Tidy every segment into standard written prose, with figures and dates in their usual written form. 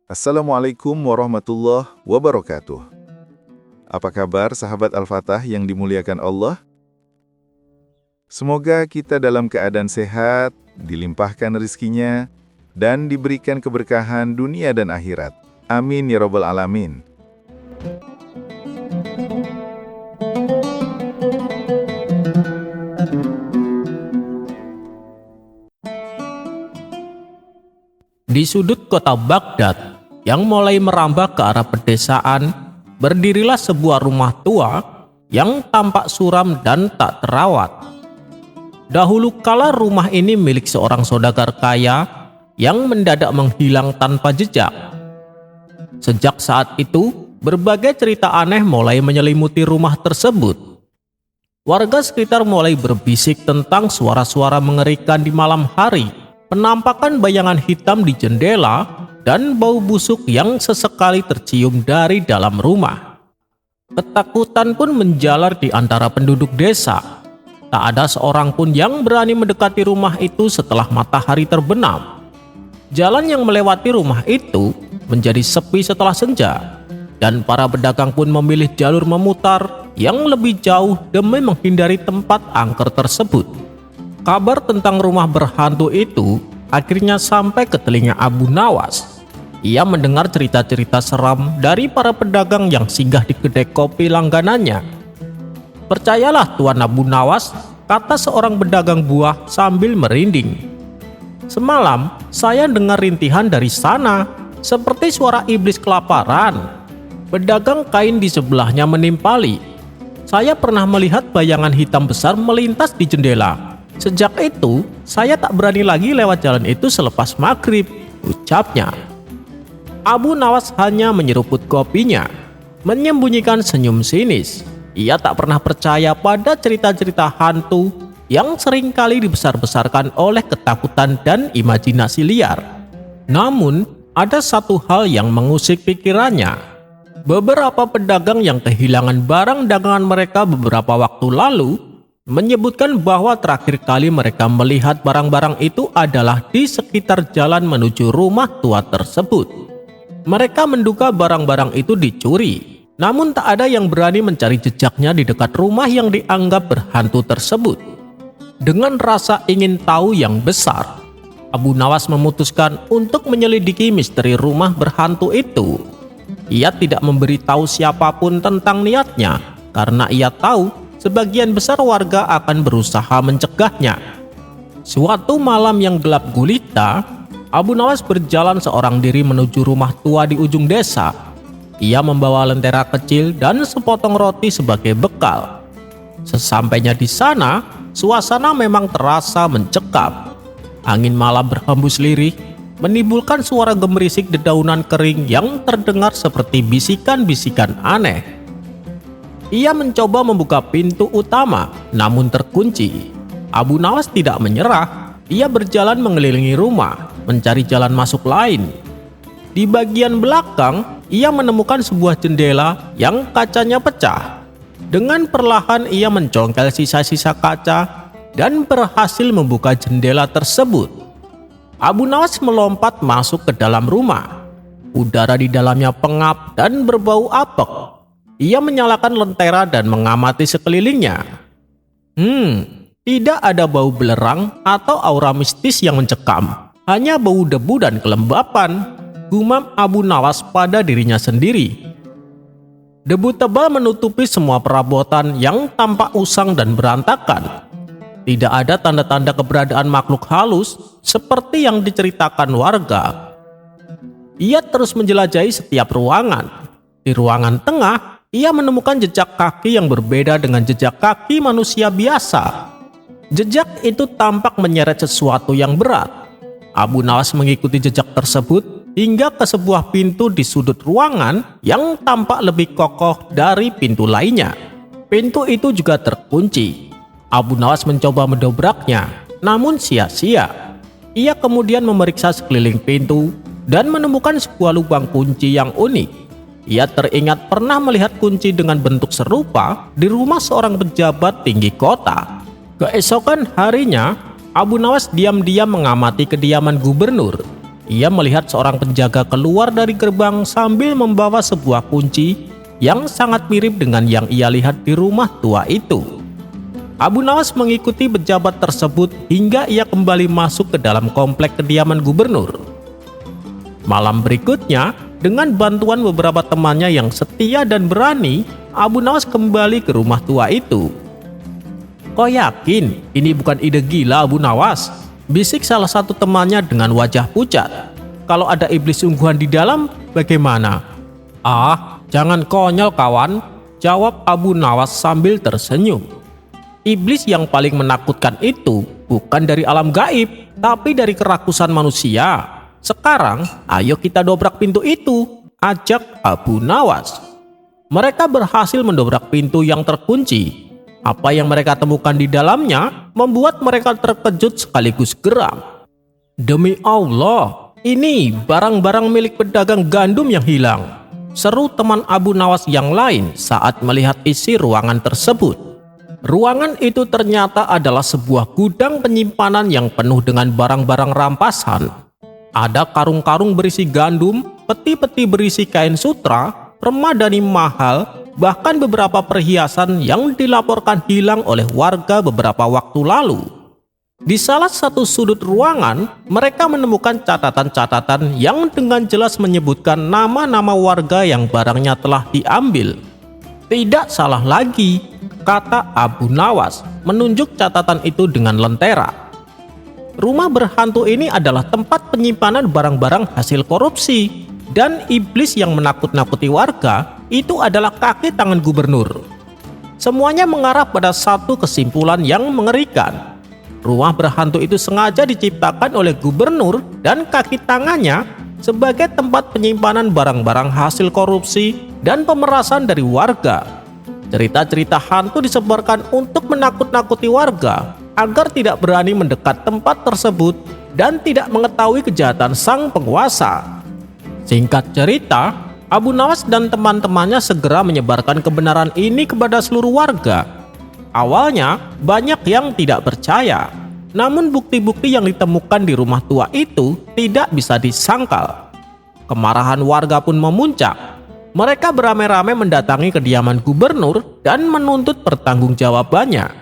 Assalamualaikum warahmatullahi wabarakatuh. Apa kabar sahabat Al-Fatah yang dimuliakan Allah? Semoga kita dalam keadaan sehat, dilimpahkan rezekinya, dan diberikan keberkahan dunia dan akhirat. Amin ya rabbal alamin. Di sudut kota Baghdad yang mulai merambah ke arah pedesaan, berdirilah sebuah rumah tua yang tampak suram dan tak terawat. Dahulu kala rumah ini milik seorang saudagar kaya yang mendadak menghilang tanpa jejak. Sejak saat itu, berbagai cerita aneh mulai menyelimuti rumah tersebut. Warga sekitar mulai berbisik tentang suara-suara mengerikan di malam hari, penampakan bayangan hitam di jendela, dan bau busuk yang sesekali tercium dari dalam rumah. Ketakutan pun menjalar di antara penduduk desa. Tak ada seorang pun yang berani mendekati rumah itu setelah matahari terbenam. Jalan yang melewati rumah itu menjadi sepi setelah senja, dan para pedagang pun memilih jalur memutar yang lebih jauh demi menghindari tempat angker tersebut. Kabar tentang rumah berhantu itu akhirnya sampai ke telinga Abu Nawas. Ia mendengar cerita-cerita seram dari para pedagang yang singgah di kedai kopi langganannya. "Percayalah Tuan Abu Nawas," kata seorang pedagang buah sambil merinding. "Semalam saya dengar rintihan dari sana, seperti suara iblis kelaparan." Pedagang kain di sebelahnya menimpali. "Saya pernah melihat bayangan hitam besar melintas di jendela. Sejak itu, saya tak berani lagi lewat jalan itu selepas maghrib," ucapnya. Abu Nawas hanya menyeruput kopinya, menyembunyikan senyum sinis. Ia tak pernah percaya pada cerita-cerita hantu yang seringkali dibesar-besarkan oleh ketakutan dan imajinasi liar. Namun, ada satu hal yang mengusik pikirannya. Beberapa pedagang yang kehilangan barang dagangan mereka beberapa waktu lalu menyebutkan bahwa terakhir kali mereka melihat barang-barang itu adalah di sekitar jalan menuju rumah tua tersebut. Mereka menduga barang-barang itu dicuri, namun tak ada yang berani mencari jejaknya di dekat rumah yang dianggap berhantu tersebut. Dengan rasa ingin tahu yang besar, Abu Nawas memutuskan untuk menyelidiki misteri rumah berhantu itu. Ia tidak memberitahu siapapun tentang niatnya, karena ia tahu sebagian besar warga akan berusaha mencegahnya. Suatu malam yang gelap gulita, Abu Nawas berjalan seorang diri menuju rumah tua di ujung desa. Ia membawa lentera kecil dan sepotong roti sebagai bekal. Sesampainya di sana, suasana memang terasa mencekam. Angin malam berhembus lirih, menimbulkan suara gemerisik dedaunan kering yang terdengar seperti bisikan-bisikan aneh. Ia mencoba membuka pintu utama, namun terkunci. Abu Nawas tidak menyerah. Ia berjalan mengelilingi rumah, mencari jalan masuk lain. Di bagian belakang, ia menemukan sebuah jendela yang kacanya pecah. Dengan perlahan ia mencongkel sisa-sisa kaca dan berhasil membuka jendela tersebut. Abu Nawas melompat masuk ke dalam rumah. Udara di dalamnya pengap dan berbau apek. Ia menyalakan lentera dan mengamati sekelilingnya. Tidak ada bau belerang atau aura mistis yang mencekam. Hanya bau debu dan kelembapan, gumam Abu Nawas pada dirinya sendiri. Debu tebal menutupi semua perabotan yang tampak usang dan berantakan. Tidak ada tanda-tanda keberadaan makhluk halus seperti yang diceritakan warga. Ia terus menjelajahi setiap ruangan. Di ruangan tengah, ia menemukan jejak kaki yang berbeda dengan jejak kaki manusia biasa. Jejak itu tampak menyeret sesuatu yang berat. Abu Nawas mengikuti jejak tersebut hingga ke sebuah pintu di sudut ruangan yang tampak lebih kokoh dari pintu lainnya. Pintu itu juga terkunci. Abu Nawas mencoba mendobraknya, namun sia-sia. Ia kemudian memeriksa sekeliling pintu dan menemukan sebuah lubang kunci yang unik. Ia teringat pernah melihat kunci dengan bentuk serupa di rumah seorang pejabat tinggi kota. Keesokan harinya, Abu Nawas diam-diam mengamati kediaman gubernur. ia melihat seorang penjaga keluar dari gerbang sambil membawa sebuah kunci yang sangat mirip dengan yang ia lihat di rumah tua itu. Abu Nawas mengikuti pejabat tersebut hingga ia kembali masuk ke dalam komplek kediaman gubernur. Malam berikutnya, dengan bantuan beberapa temannya yang setia dan berani, Abu Nawas kembali ke rumah tua itu. "Kau yakin ini bukan ide gila, Abu Nawas?" bisik salah satu temannya dengan wajah pucat. "Kalau ada iblis sungguhan di dalam, bagaimana?" "Ah, jangan konyol kawan," jawab Abu Nawas sambil tersenyum. "Iblis yang paling menakutkan itu bukan dari alam gaib, tapi dari kerakusan manusia. Sekarang, ayo kita dobrak pintu itu," ajak Abu Nawas. Mereka berhasil mendobrak pintu yang terkunci. Apa yang mereka temukan di dalamnya membuat mereka terkejut sekaligus geram. "Demi Allah, ini barang-barang milik pedagang gandum yang hilang," seru teman Abu Nawas yang lain saat melihat isi ruangan tersebut. Ruangan itu ternyata adalah sebuah gudang penyimpanan yang penuh dengan barang-barang rampasan. Ada karung-karung berisi gandum, peti-peti berisi kain sutra, permadani mahal, bahkan beberapa perhiasan yang dilaporkan hilang oleh warga beberapa waktu lalu. Di salah satu sudut ruangan, mereka menemukan catatan-catatan yang dengan jelas menyebutkan nama-nama warga yang barangnya telah diambil. "Tidak salah lagi," kata Abu Nawas, menunjuk catatan itu dengan lentera. Rumah berhantu ini adalah tempat penyimpanan barang-barang hasil korupsi, dan iblis yang menakut-nakuti warga itu adalah kaki tangan gubernur. Semuanya mengarah pada satu kesimpulan yang mengerikan. Rumah berhantu itu sengaja diciptakan oleh gubernur dan kaki tangannya sebagai tempat penyimpanan barang-barang hasil korupsi dan pemerasan dari warga. Cerita-cerita hantu disebarkan untuk menakut-nakuti warga agar tidak berani mendekat tempat tersebut dan tidak mengetahui kejahatan sang penguasa. Singkat cerita, Abu Nawas dan teman-temannya segera menyebarkan kebenaran ini kepada seluruh warga. Awalnya, banyak yang tidak percaya, namun bukti-bukti yang ditemukan di rumah tua itu tidak bisa disangkal. Kemarahan warga pun memuncak. Mereka beramai-ramai mendatangi kediaman gubernur dan menuntut pertanggungjawabannya.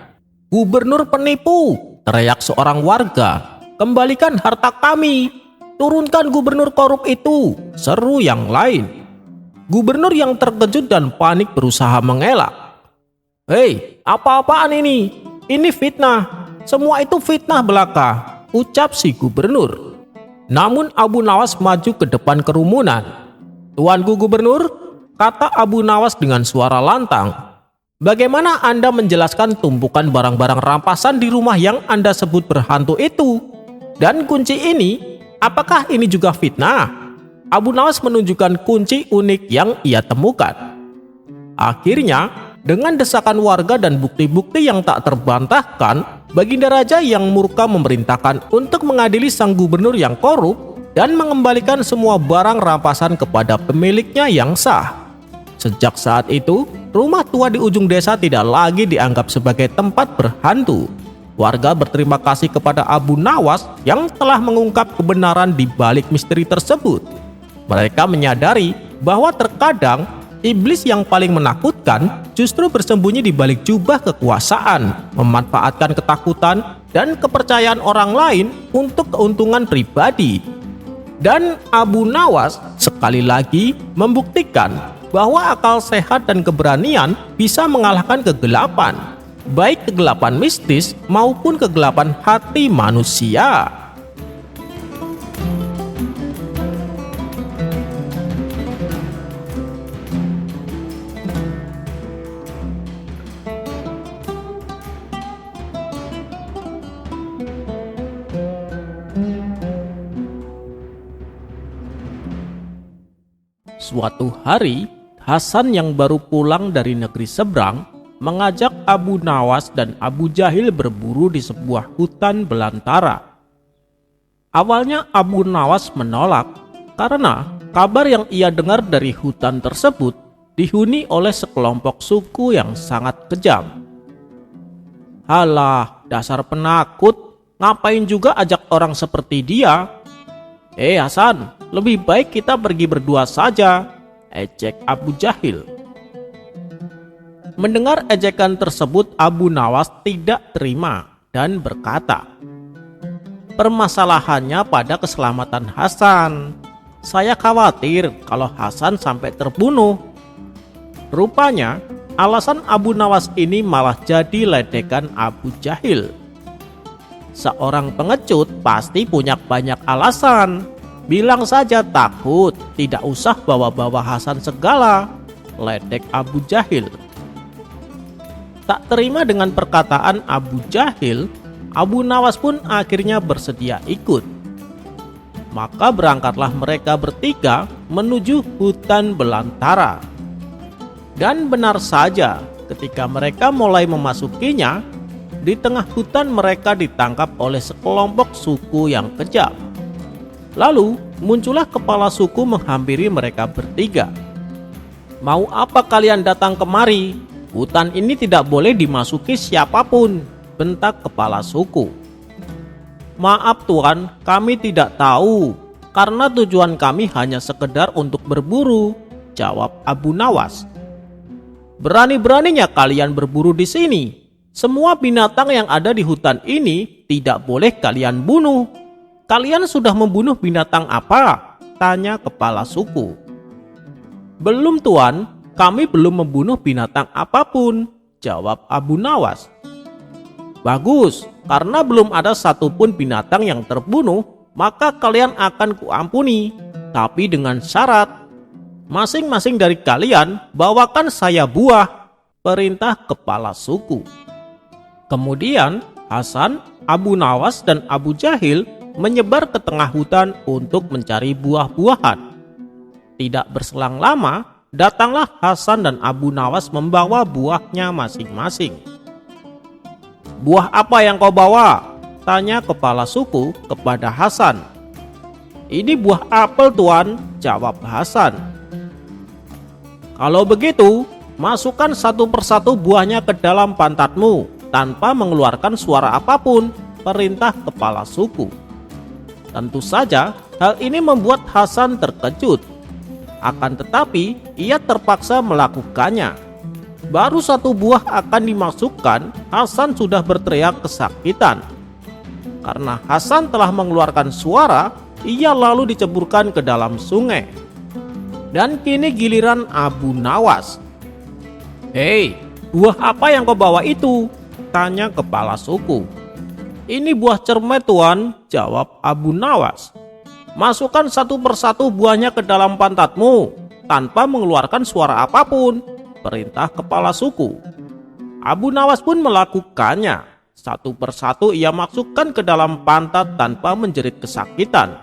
"Gubernur penipu!" teriak seorang warga. "Kembalikan harta kami! Turunkan gubernur korup itu!" seru yang lain. Gubernur yang terkejut dan panik berusaha mengelak. "Hei, apa-apaan ini? Ini fitnah. Semua itu fitnah belaka," ucap si gubernur. Namun Abu Nawas maju ke depan kerumunan. "Tuanku gubernur," kata Abu Nawas dengan suara lantang, "bagaimana Anda menjelaskan tumpukan barang-barang rampasan di rumah yang Anda sebut berhantu itu? Dan kunci ini, apakah ini juga fitnah?" Abu Nawas menunjukkan kunci unik yang ia temukan. Akhirnya, dengan desakan warga dan bukti-bukti yang tak terbantahkan, Baginda Raja yang murka memerintahkan untuk mengadili sang gubernur yang korup dan mengembalikan semua barang rampasan kepada pemiliknya yang sah. Sejak saat itu, rumah tua di ujung desa tidak lagi dianggap sebagai tempat berhantu. Warga berterima kasih kepada Abu Nawas yang telah mengungkap kebenaran di balik misteri tersebut. Mereka menyadari bahwa terkadang iblis yang paling menakutkan justru bersembunyi di balik jubah kekuasaan, memanfaatkan ketakutan dan kepercayaan orang lain untuk keuntungan pribadi. Dan Abu Nawas sekali lagi membuktikan bahwa akal sehat dan keberanian bisa mengalahkan kegelapan, baik kegelapan mistis maupun kegelapan hati manusia. Suatu hari, Hasan yang baru pulang dari negeri seberang mengajak Abu Nawas dan Abu Jahil berburu di sebuah hutan belantara. Awalnya Abu Nawas menolak karena kabar yang ia dengar dari hutan tersebut dihuni oleh sekelompok suku yang sangat kejam. "Halah, dasar penakut, ngapain juga ajak orang seperti dia?" Hasan, lebih baik kita pergi berdua saja," ejek Abu Jahil. Mendengar ejekan tersebut, Abu Nawas tidak terima dan berkata, "Permasalahannya pada keselamatan Hasan. Saya khawatir kalau Hasan sampai terbunuh." Rupanya, alasan Abu Nawas ini malah jadi ledekan Abu Jahil. Seorang pengecut pasti punya banyak alasan. Bilang saja takut, tidak usah bawa-bawa Hasan segala, ledek Abu Jahil. Tak terima dengan perkataan Abu Jahil, Abu Nawas pun akhirnya bersedia ikut. Maka berangkatlah mereka bertiga menuju hutan belantara. Dan benar saja, ketika mereka mulai memasukinya, di tengah hutan mereka ditangkap oleh sekelompok suku yang kejam. Lalu muncullah kepala suku menghampiri mereka bertiga. "Mau apa kalian datang kemari? Hutan ini tidak boleh dimasuki siapapun," bentak kepala suku. "Maaf Tuan, kami tidak tahu, karena tujuan kami hanya sekedar untuk berburu," jawab Abu Nawas. "Berani-beraninya kalian berburu di sini. Semua binatang yang ada di hutan ini tidak boleh kalian bunuh. Kalian sudah membunuh binatang apa?" tanya kepala suku. "Belum Tuan, kami belum membunuh binatang apapun," jawab Abu Nawas. "Bagus, karena belum ada satupun binatang yang terbunuh, maka kalian akan kuampuni, tapi dengan syarat. Masing-masing dari kalian bawakan saya buah," perintah kepala suku. Kemudian Hasan, Abu Nawas, dan Abu Jahil menyebar ke tengah hutan untuk mencari buah-buahan. Tidak berselang lama, datanglah Hasan dan Abu Nawas membawa buahnya masing-masing. "Buah apa yang kau bawa?" tanya kepala suku kepada Hasan. "Ini buah apel Tuan," jawab Hasan. "Kalau begitu, masukkan satu persatu buahnya ke dalam pantatmu tanpa mengeluarkan suara apapun," perintah kepala suku. Tentu saja hal ini membuat Hasan terkejut. Akan tetapi ia terpaksa melakukannya. Baru satu buah akan dimasukkan, Hasan sudah berteriak kesakitan. Karena Hasan telah mengeluarkan suara, ia lalu diceburkan ke dalam sungai. Dan kini giliran Abu Nawas. "Hei, buah apa yang kau bawa itu?" tanya kepala suku. "Ini buah cermet Tuan," jawab Abu Nawas. "Masukkan satu persatu buahnya ke dalam pantatmu tanpa mengeluarkan suara apapun," perintah kepala suku. Abu Nawas pun melakukannya. Satu persatu ia masukkan ke dalam pantat tanpa menjerit kesakitan.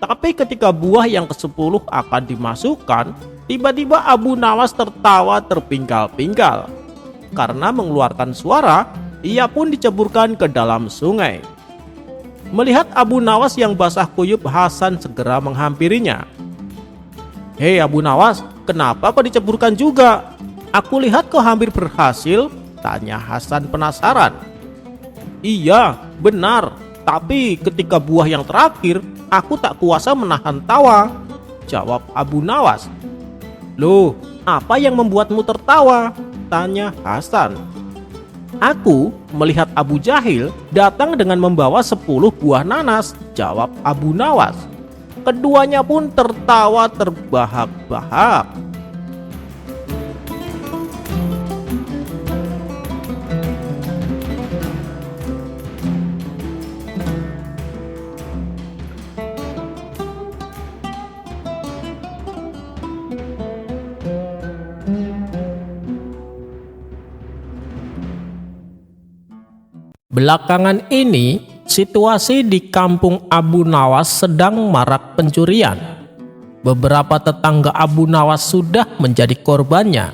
Tapi ketika buah yang ke-10 akan dimasukkan, tiba-tiba Abu Nawas tertawa terpinggal-pinggal. Karena mengeluarkan suara, ia pun diceburkan ke dalam sungai. Melihat Abu Nawas yang basah kuyup, Hasan segera menghampirinya. "Hei Abu Nawas, kenapa kau diceburkan juga? Aku lihat kau hampir berhasil," tanya Hasan penasaran. "Iya, benar. Tapi ketika buah yang terakhir, aku tak kuasa menahan tawa," jawab Abu Nawas. "Loh, apa yang membuatmu tertawa?" tanya Hasan. "Aku melihat Abu Jahil datang dengan membawa 10 buah nanas," jawab Abu Nawas. Keduanya pun tertawa terbahak-bahak. Belakangan ini, situasi di kampung Abu Nawas sedang marak pencurian. Beberapa tetangga Abu Nawas sudah menjadi korbannya.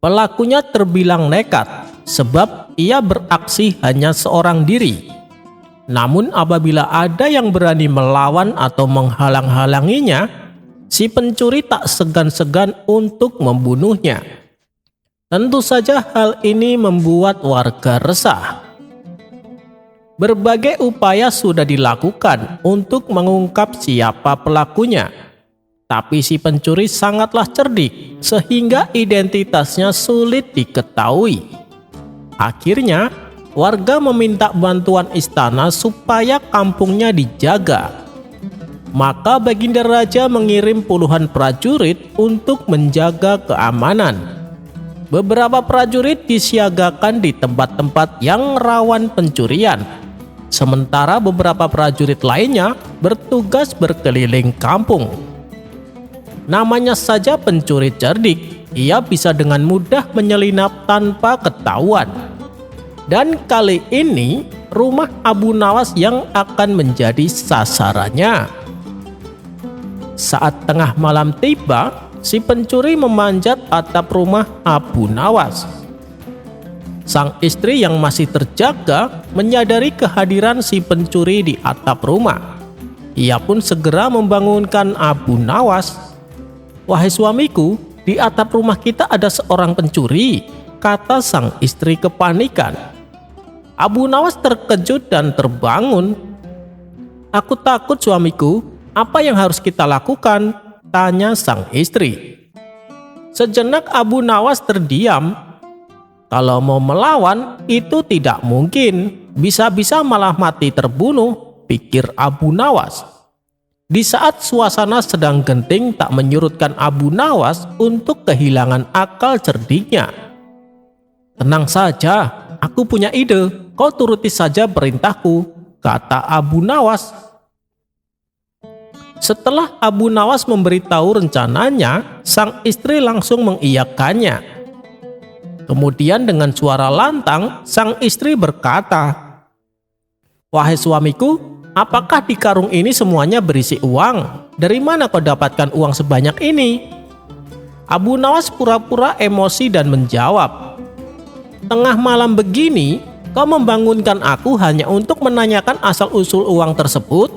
Pelakunya terbilang nekat, sebab ia beraksi hanya seorang diri. Namun apabila ada yang berani melawan atau menghalang-halanginya, si pencuri tak segan-segan untuk membunuhnya. Tentu saja hal ini membuat warga resah. Berbagai upaya sudah dilakukan untuk mengungkap siapa pelakunya. Tapi si pencuri sangatlah cerdik sehingga identitasnya sulit diketahui. Akhirnya, warga meminta bantuan istana supaya kampungnya dijaga. Maka Baginda Raja mengirim puluhan prajurit untuk menjaga keamanan. Beberapa prajurit disiagakan di tempat-tempat yang rawan pencurian. Sementara beberapa prajurit lainnya bertugas berkeliling kampung. Namanya saja pencuri cerdik, ia bisa dengan mudah menyelinap tanpa ketahuan. Dan kali ini rumah Abu Nawas yang akan menjadi sasarannya. Saat tengah malam tiba, si pencuri memanjat atap rumah Abu Nawas. Sang istri yang masih terjaga menyadari kehadiran si pencuri di atap rumah. Ia pun segera membangunkan Abu Nawas. "Wahai suamiku, di atap rumah kita ada seorang pencuri," kata sang istri kepanikan. Abu Nawas terkejut dan terbangun. "Aku takut suamiku, apa yang harus kita lakukan?" tanya sang istri. Sejenak Abu Nawas terdiam. Kalau mau melawan itu tidak mungkin, bisa-bisa malah mati terbunuh, pikir Abu Nawas. Di saat suasana sedang genting tak menyurutkan Abu Nawas untuk kehilangan akal cerdiknya. "Tenang saja, aku punya ide, kau turuti saja perintahku," kata Abu Nawas. Setelah Abu Nawas memberitahu rencananya, sang istri langsung mengiyakannya. Kemudian dengan suara lantang, sang istri berkata, "Wahai suamiku, apakah di karung ini semuanya berisi uang? Dari mana kau dapatkan uang sebanyak ini?" Abu Nawas pura-pura emosi dan menjawab, "Tengah malam begini, kau membangunkan aku hanya untuk menanyakan asal-usul uang tersebut?"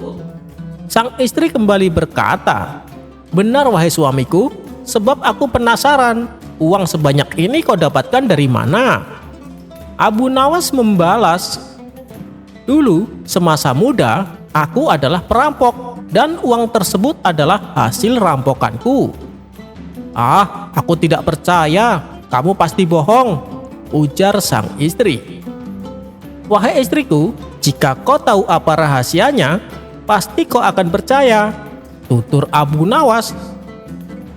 Sang istri kembali berkata, "Benar wahai suamiku, sebab aku penasaran. Uang sebanyak ini kau dapatkan dari mana?" Abu Nawas membalas, "Dulu, semasa muda, aku adalah perampok dan uang tersebut adalah hasil rampokanku." "Ah, aku tidak percaya, kamu pasti bohong," ujar sang istri. "Wahai istriku, jika kau tahu apa rahasianya, pasti kau akan percaya," tutur Abu Nawas.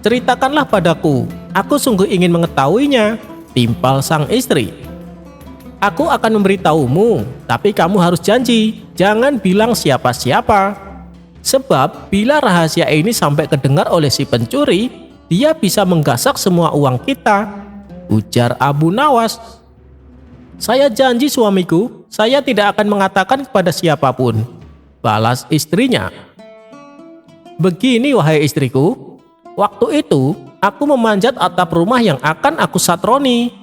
"Ceritakanlah padaku, aku sungguh ingin mengetahuinya," timpal sang istri. "Aku akan memberitahumu, tapi kamu harus janji, jangan bilang siapa-siapa. Sebab bila rahasia ini sampai kedengar oleh si pencuri, dia bisa menggasak semua uang kita," ujar Abu Nawas. "Saya janji suamiku, saya tidak akan mengatakan kepada siapapun," balas istrinya. "Begini wahai istriku, waktu itu aku memanjat atap rumah yang akan aku satroni.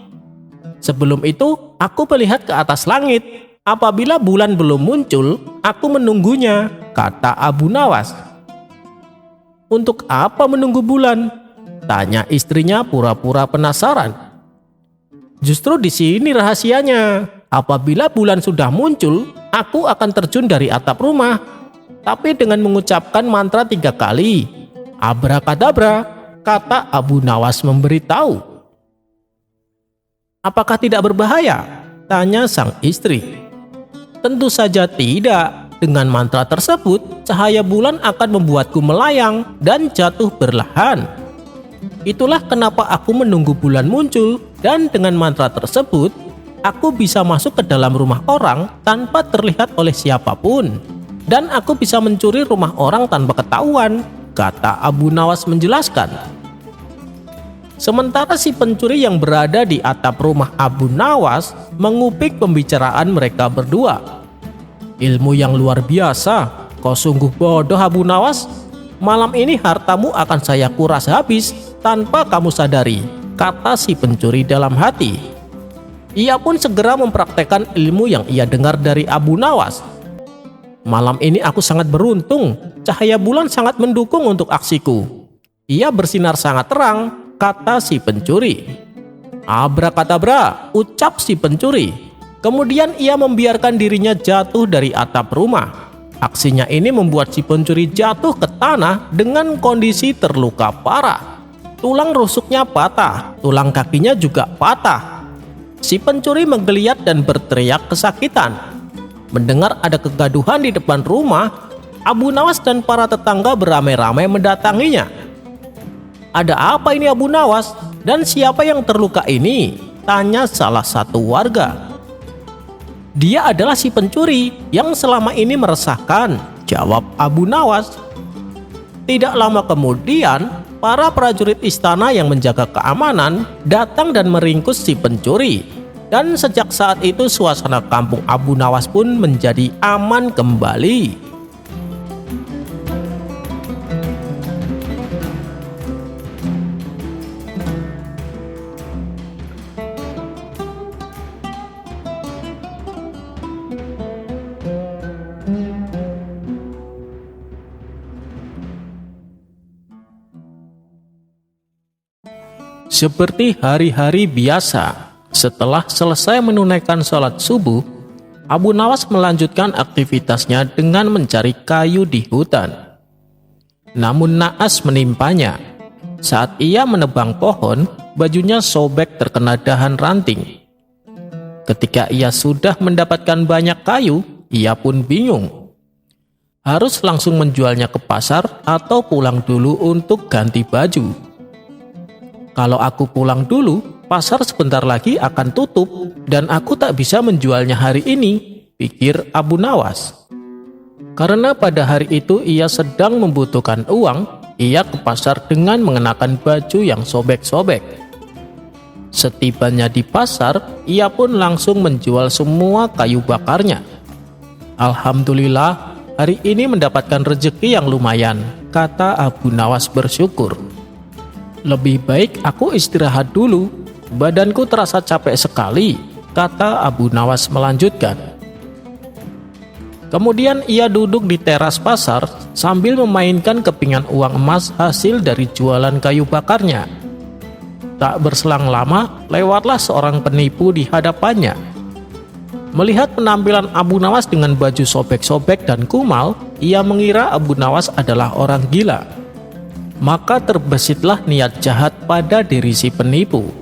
Sebelum itu aku melihat ke atas langit. Apabila bulan belum muncul, aku menunggunya," kata Abu Nawas. "Untuk apa menunggu bulan?" tanya istrinya pura-pura penasaran. "Justru di sini rahasianya. Apabila bulan sudah muncul, aku akan terjun dari atap rumah, tapi dengan mengucapkan mantra 3 kali. Abrakadabra," kata Abu Nawas memberitahu. "Apakah tidak berbahaya?" tanya sang istri. "Tentu saja tidak. Dengan mantra tersebut, cahaya bulan akan membuatku melayang dan jatuh perlahan. Itulah kenapa aku menunggu bulan muncul, dan dengan mantra tersebut, aku bisa masuk ke dalam rumah orang tanpa terlihat oleh siapapun. Dan aku bisa mencuri rumah orang tanpa ketahuan," kata Abu Nawas menjelaskan. Sementara si pencuri yang berada di atap rumah Abu Nawas mengupik pembicaraan mereka berdua. "Ilmu yang luar biasa, kau sungguh bodoh Abu Nawas. Malam ini hartamu akan saya kuras habis tanpa kamu sadari," kata si pencuri dalam hati. Ia pun segera mempraktekkan ilmu yang ia dengar dari Abu Nawas. "Malam ini aku sangat beruntung, cahaya bulan sangat mendukung untuk aksiku. Ia bersinar sangat terang," kata si pencuri. "Abrakadabra," ucap si pencuri. Kemudian ia membiarkan dirinya jatuh dari atap rumah. Aksinya ini membuat si pencuri jatuh ke tanah dengan kondisi terluka parah. Tulang rusuknya patah, tulang kakinya juga patah. Si pencuri menggeliat dan berteriak kesakitan. Mendengar ada kegaduhan di depan rumah, Abu Nawas dan para tetangga beramai-ramai mendatanginya. "Ada apa ini Abu Nawas? Dan siapa yang terluka ini?" tanya salah satu warga. "Dia adalah si pencuri yang selama ini meresahkan," jawab Abu Nawas. Tidak lama kemudian, para prajurit istana yang menjaga keamanan datang dan meringkus si pencuri. Dan sejak saat itu suasana kampung Abu Nawas pun menjadi aman kembali. Seperti hari-hari biasa, setelah selesai menunaikan sholat subuh, Abu Nawas melanjutkan aktivitasnya dengan mencari kayu di hutan. Namun naas menimpanya. Saat ia menebang pohon, bajunya sobek terkena dahan ranting. Ketika ia sudah mendapatkan banyak kayu, ia pun bingung. Harus langsung menjualnya ke pasar atau pulang dulu untuk ganti baju. Kalau aku pulang dulu, pasar sebentar lagi akan tutup dan aku tak bisa menjualnya hari ini, pikir Abu Nawas. Karena pada hari itu ia sedang membutuhkan uang, ia ke pasar dengan mengenakan baju yang sobek-sobek. Setibanya di pasar, ia pun langsung menjual semua kayu bakarnya. "Alhamdulillah, hari ini mendapatkan rezeki yang lumayan," kata Abu Nawas bersyukur. "Lebih baik aku istirahat dulu, badanku terasa capek sekali," kata Abu Nawas melanjutkan. Kemudian ia duduk di teras pasar sambil memainkan kepingan uang emas hasil dari jualan kayu bakarnya. Tak berselang lama, lewatlah seorang penipu di hadapannya. Melihat penampilan Abu Nawas dengan baju sobek-sobek dan kumal, ia mengira Abu Nawas adalah orang gila. Maka terbesitlah niat jahat pada diri si penipu.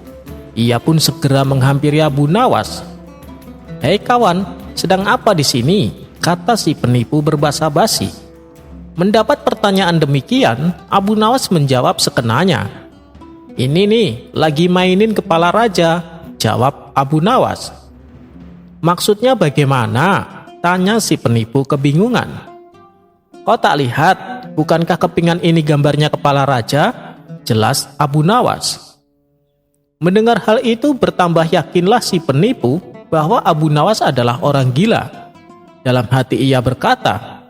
Ia pun segera menghampiri Abu Nawas. "Hei kawan, sedang apa di sini?" kata si penipu berbasa-basi. Mendapat pertanyaan demikian, Abu Nawas menjawab sekenanya. "Ini nih, lagi mainin kepala raja," jawab Abu Nawas. "Maksudnya bagaimana?" tanya si penipu kebingungan. "Kau tak lihat? Bukankah kepingan ini gambarnya kepala raja?" jelas Abu Nawas. Mendengar hal itu bertambah yakinlah si penipu bahwa Abu Nawas adalah orang gila. Dalam hati ia berkata,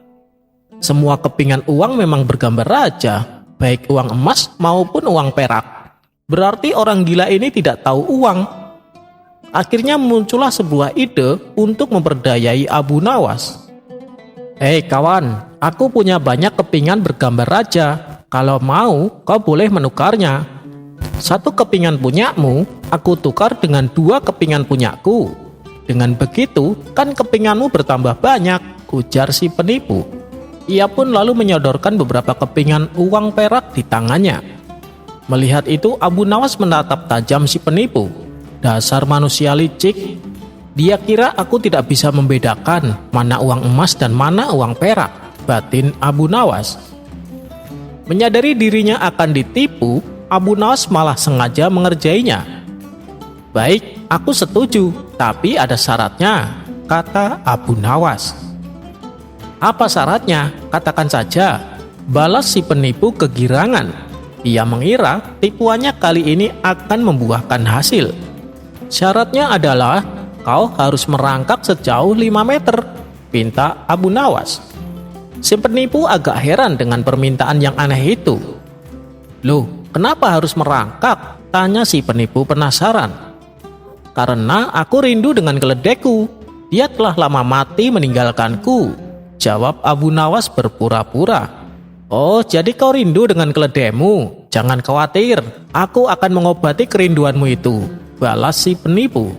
"Semua kepingan uang memang bergambar raja, baik uang emas maupun uang perak. Berarti orang gila ini tidak tahu uang." Akhirnya muncullah sebuah ide untuk memperdayai Abu Nawas. "Hei kawan, aku punya banyak kepingan bergambar raja. Kalau mau, kau boleh menukarnya. Satu kepingan punyamu, aku tukar dengan 2 kepingan punyaku. Dengan begitu, kan kepinganmu bertambah banyak," ujar si penipu. Ia pun lalu menyodorkan beberapa kepingan uang perak di tangannya. Melihat itu, Abu Nawas menatap tajam si penipu. "Dasar manusia licik. Dia kira aku tidak bisa membedakan mana uang emas dan mana uang perak," batin Abu Nawas. Menyadari dirinya akan ditipu, Abu Nawas malah sengaja mengerjainya. "Baik, aku setuju, tapi ada syaratnya," kata Abu Nawas. "Apa syaratnya? Katakan saja," balas si penipu kegirangan. Ia mengira tipuannya kali ini akan membuahkan hasil. "Syaratnya adalah kau harus merangkak sejauh 5 meter, pinta Abu Nawas. Si penipu agak heran dengan permintaan yang aneh itu. "Loh, kenapa harus merangkak?" tanya si penipu penasaran. "Karena aku rindu dengan keledaiku. Dia telah lama mati meninggalkanku," jawab Abu Nawas berpura-pura. "Oh, jadi kau rindu dengan keledaimu? Jangan khawatir, aku akan mengobati kerinduanmu itu," balas si penipu.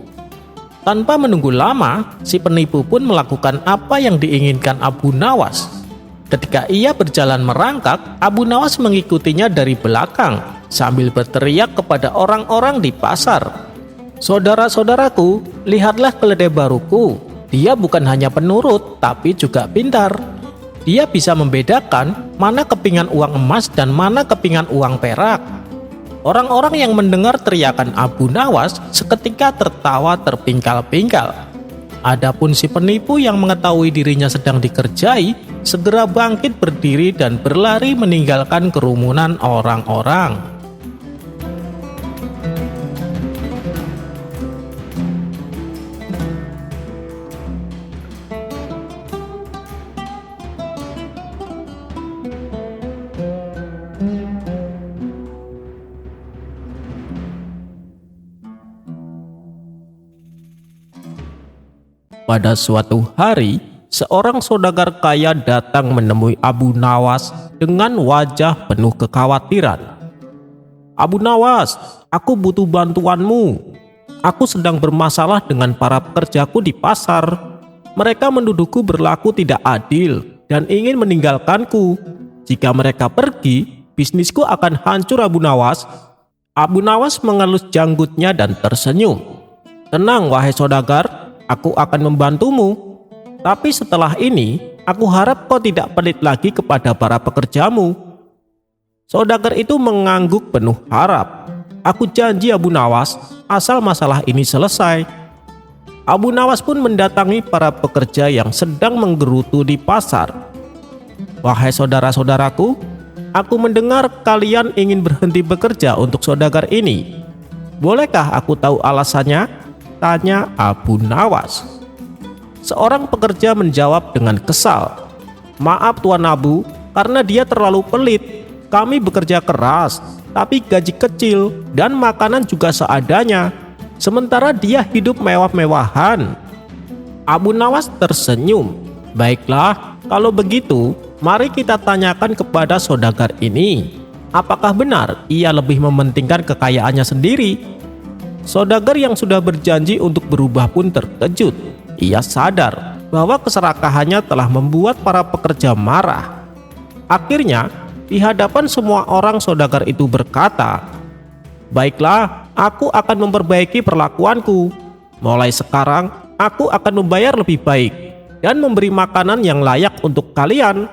Tanpa menunggu lama, si penipu pun melakukan apa yang diinginkan Abu Nawas. Ketika ia berjalan merangkak, Abu Nawas mengikutinya dari belakang sambil berteriak kepada orang-orang di pasar. "Saudara-saudaraku, lihatlah keledai baruku. Dia bukan hanya penurut, tapi juga pintar. Dia bisa membedakan mana kepingan uang emas dan mana kepingan uang perak." Orang-orang yang mendengar teriakan Abu Nawas seketika tertawa terpingkal-pingkal. Adapun si penipu yang mengetahui dirinya sedang dikerjai, segera bangkit berdiri dan berlari meninggalkan kerumunan orang-orang. Pada suatu hari, seorang saudagar kaya datang menemui Abu Nawas dengan wajah penuh kekhawatiran. "Abu Nawas, aku butuh bantuanmu. Aku sedang bermasalah dengan para pekerjaku di pasar. Mereka menuduhku berlaku tidak adil dan ingin meninggalkanku. Jika mereka pergi, bisnisku akan hancur, Abu Nawas." Abu Nawas mengelus janggutnya dan tersenyum. "Tenang, wahai saudagar. Aku akan membantumu. Tapi setelah ini, aku harap kau tidak pelit lagi kepada para pekerjamu." Saudagar itu mengangguk penuh harap. "Aku janji, Abu Nawas, asal masalah ini selesai." Abu Nawas pun mendatangi para pekerja yang sedang menggerutu di pasar. "Wahai saudara-saudaraku, aku mendengar kalian ingin berhenti bekerja untuk saudagar ini. Bolehkah aku tahu alasannya?" tanya Abu Nawas. Seorang pekerja menjawab dengan kesal, "Maaf Tuan Abu, karena dia terlalu pelit. Kami bekerja keras, tapi gaji kecil dan makanan juga seadanya. Sementara dia hidup mewah-mewahan." Abu Nawas tersenyum. "Baiklah, kalau begitu, mari kita tanyakan kepada saudagar ini. Apakah benar ia lebih mementingkan kekayaannya sendiri?" Saudagar yang sudah berjanji untuk berubah pun terkejut. Ia sadar bahwa keserakahannya telah membuat para pekerja marah. Akhirnya, di hadapan semua orang saudagar itu berkata, "Baiklah, aku akan memperbaiki perlakuanku. Mulai sekarang, aku akan membayar lebih baik dan memberi makanan yang layak untuk kalian."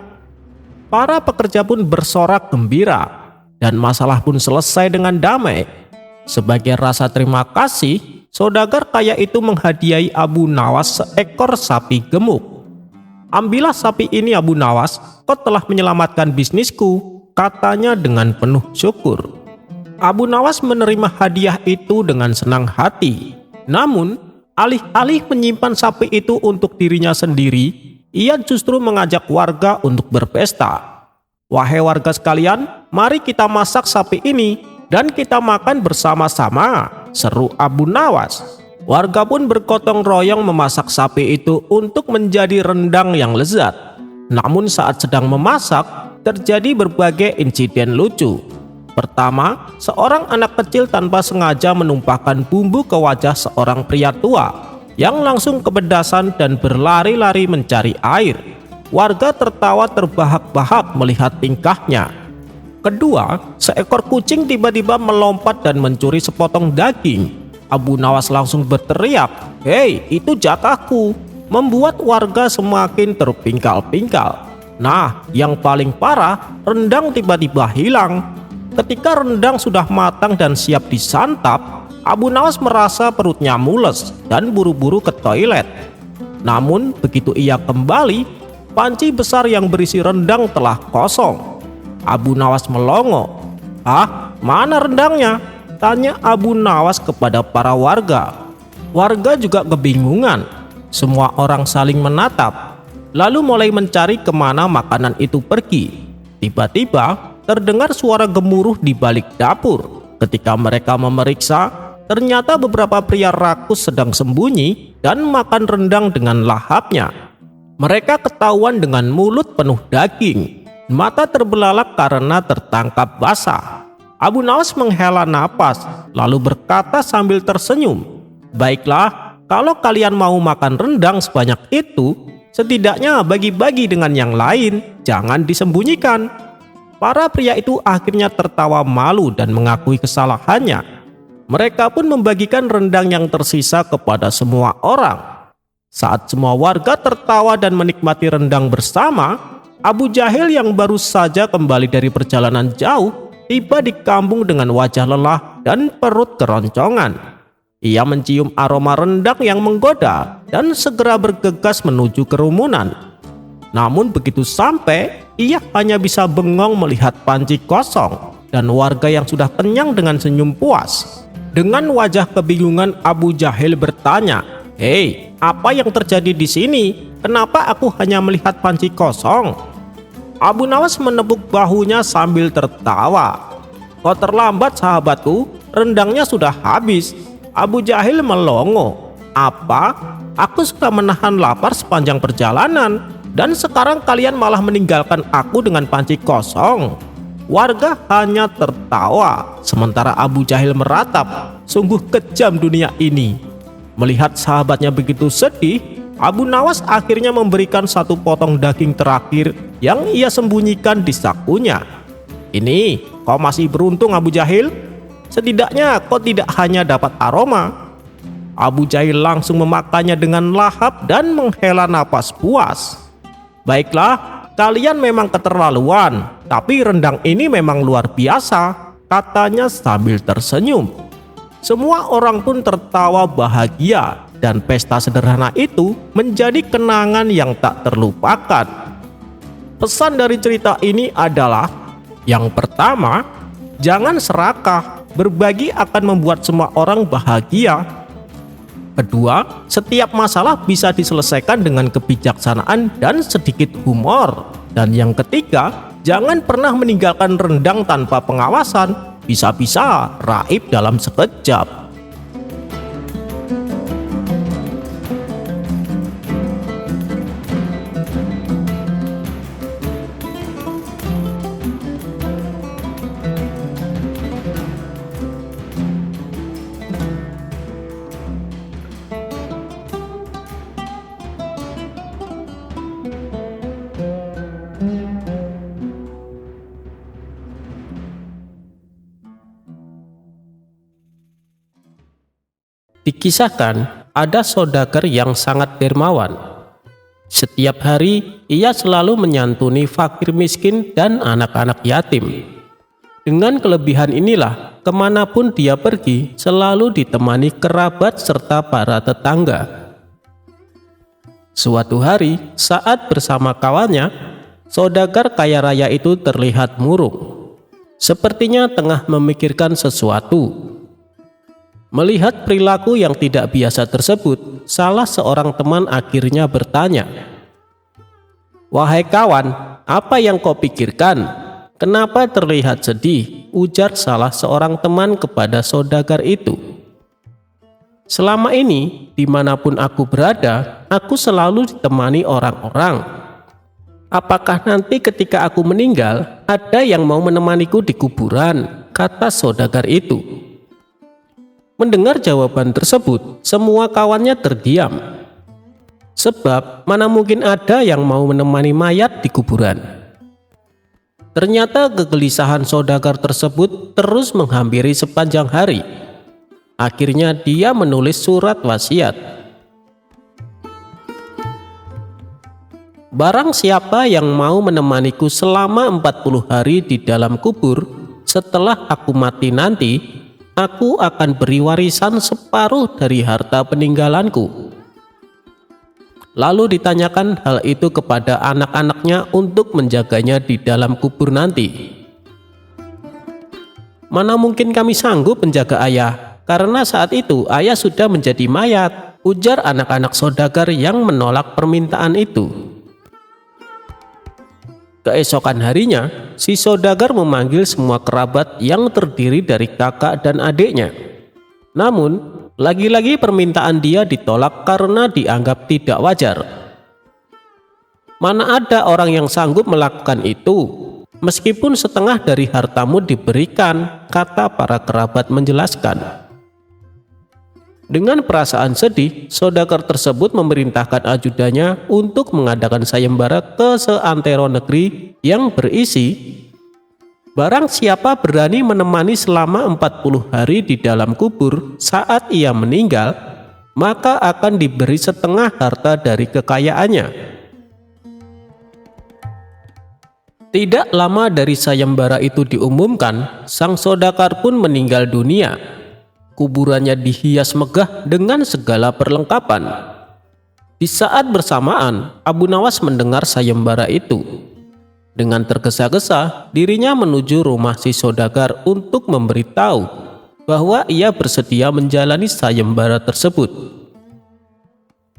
Para pekerja pun bersorak gembira dan masalah pun selesai dengan damai. Sebagai rasa terima kasih, saudagar kaya itu menghadiahi Abu Nawas seekor sapi gemuk. "Ambillah sapi ini, Abu Nawas, kau telah menyelamatkan bisnisku," katanya dengan penuh syukur. Abu Nawas menerima hadiah itu dengan senang hati. Namun, alih-alih menyimpan sapi itu untuk dirinya sendiri, ia justru mengajak warga untuk berpesta. "Wahai warga sekalian, mari kita masak sapi ini dan kita makan bersama-sama," seru Abu Nawas. Warga pun bergotong royong memasak sapi itu untuk menjadi rendang yang lezat. Namun saat sedang memasak, terjadi berbagai insiden lucu. Pertama, seorang anak kecil tanpa sengaja menumpahkan bumbu ke wajah seorang pria tua yang langsung kepedasan dan berlari-lari mencari air. Warga tertawa terbahak-bahak melihat tingkahnya. Kedua, seekor kucing tiba-tiba melompat dan mencuri sepotong daging. Abu Nawas langsung berteriak, "Hei, itu jatahku!" membuat warga semakin terpingkal-pingkal. Nah, yang paling parah, rendang tiba-tiba hilang. Ketika rendang sudah matang dan siap disantap, Abu Nawas merasa perutnya mules dan buru-buru ke toilet. Namun, begitu ia kembali, panci besar yang berisi rendang telah kosong. Abu Nawas melongo. "Ah, mana rendangnya?" tanya Abu Nawas kepada para warga. Warga juga kebingungan. Semua orang saling menatap, lalu mulai mencari kemana makanan itu pergi. Tiba-tiba terdengar suara gemuruh di balik dapur. Ketika mereka memeriksa, ternyata beberapa pria rakus sedang sembunyi dan makan rendang dengan lahapnya. Mereka ketahuan dengan mulut penuh daging. Mata terbelalak karena tertangkap basah. Abu Nawas menghela napas, lalu berkata sambil tersenyum, "Baiklah, Kalau kalian mau makan rendang sebanyak itu, setidaknya bagi-bagi dengan yang lain, jangan disembunyikan." Para pria itu akhirnya tertawa malu dan mengakui kesalahannya. Mereka pun membagikan rendang yang tersisa kepada semua orang. Saat semua warga tertawa dan menikmati rendang bersama, Abu Jahil yang baru saja kembali dari perjalanan jauh tiba di kampung dengan wajah lelah dan perut keroncongan. Ia mencium aroma rendang yang menggoda dan segera bergegas menuju kerumunan. Namun begitu sampai, ia hanya bisa bengong melihat panci kosong dan warga yang sudah kenyang dengan senyum puas. Dengan wajah kebingungan, Abu Jahil bertanya, "Hei, apa yang terjadi di sini? Kenapa aku hanya melihat panci kosong?" Abu Nawas menepuk bahunya sambil tertawa. "Kau terlambat sahabatku, rendangnya sudah habis." Abu Jahil melongo. "Apa? Aku sudah menahan lapar sepanjang perjalanan, dan sekarang kalian malah meninggalkan aku dengan panci kosong." Warga hanya tertawa, sementara Abu Jahil meratap, "Sungguh kejam dunia ini." Melihat sahabatnya begitu sedih, Abu Nawas akhirnya memberikan satu potong daging terakhir yang ia sembunyikan di sakunya. "Ini, kau masih beruntung Abu Jahil. Setidaknya kau tidak hanya dapat aroma." Abu Jahil langsung memakannya dengan lahap dan menghela napas puas. "Baiklah, kalian memang keterlaluan, tapi rendang ini memang luar biasa," katanya sambil tersenyum. Semua orang pun tertawa bahagia dan pesta sederhana itu menjadi kenangan yang tak terlupakan. Pesan dari cerita ini adalah, yang pertama, jangan serakah, berbagi akan membuat semua orang bahagia. Kedua, setiap masalah bisa diselesaikan dengan kebijaksanaan dan sedikit humor. Dan yang ketiga, jangan pernah meninggalkan rendang tanpa pengawasan, bisa-bisa raib dalam sekejap. Dikisahkan, ada saudagar yang sangat dermawan. Setiap hari, ia selalu menyantuni fakir miskin dan anak-anak yatim. Dengan kelebihan inilah, kemanapun dia pergi, selalu ditemani kerabat serta para tetangga. Suatu hari, saat bersama kawannya, saudagar kaya raya itu terlihat murung. Sepertinya tengah memikirkan sesuatu. Melihat perilaku yang tidak biasa tersebut, salah seorang teman akhirnya bertanya, "Wahai kawan, apa yang kau pikirkan? Kenapa terlihat sedih?" ujar salah seorang teman kepada saudagar itu. "Selama ini, dimanapun aku berada, aku selalu ditemani orang-orang. Apakah nanti ketika aku meninggal, ada yang mau menemaniku di kuburan?" kata saudagar itu. Mendengar jawaban tersebut, semua kawannya terdiam. Sebab mana mungkin ada yang mau menemani mayat di kuburan. Ternyata kegelisahan saudagar tersebut terus menghampiri sepanjang hari. Akhirnya dia menulis surat wasiat. "Barang siapa yang mau menemaniku selama 40 hari di dalam kubur, setelah aku mati nanti, aku akan beri warisan separuh dari harta peninggalanku." Lalu ditanyakan hal itu kepada anak-anaknya untuk menjaganya di dalam kubur nanti. "Mana mungkin kami sanggup menjaga ayah, karena saat itu ayah sudah menjadi mayat," ujar anak-anak saudagar yang menolak permintaan itu. Keesokan harinya, si saudagar memanggil semua kerabat yang terdiri dari kakak dan adiknya. Namun, lagi-lagi permintaan dia ditolak karena dianggap tidak wajar. "Mana ada orang yang sanggup melakukan itu, meskipun setengah dari hartamu diberikan," kata para kerabat menjelaskan. Dengan perasaan sedih, saudagar tersebut memerintahkan ajudannya untuk mengadakan sayembara ke seantero negeri yang berisi, barang siapa berani menemani selama 40 hari di dalam kubur saat ia meninggal, maka akan diberi setengah harta dari kekayaannya. Tidak lama dari sayembara itu diumumkan, sang saudagar pun meninggal dunia. Kuburannya dihias megah dengan segala perlengkapan. Di saat bersamaan, Abu Nawas mendengar sayembara itu. Dengan tergesa-gesa, dirinya menuju rumah si saudagar untuk memberitahu bahwa ia bersedia menjalani sayembara tersebut.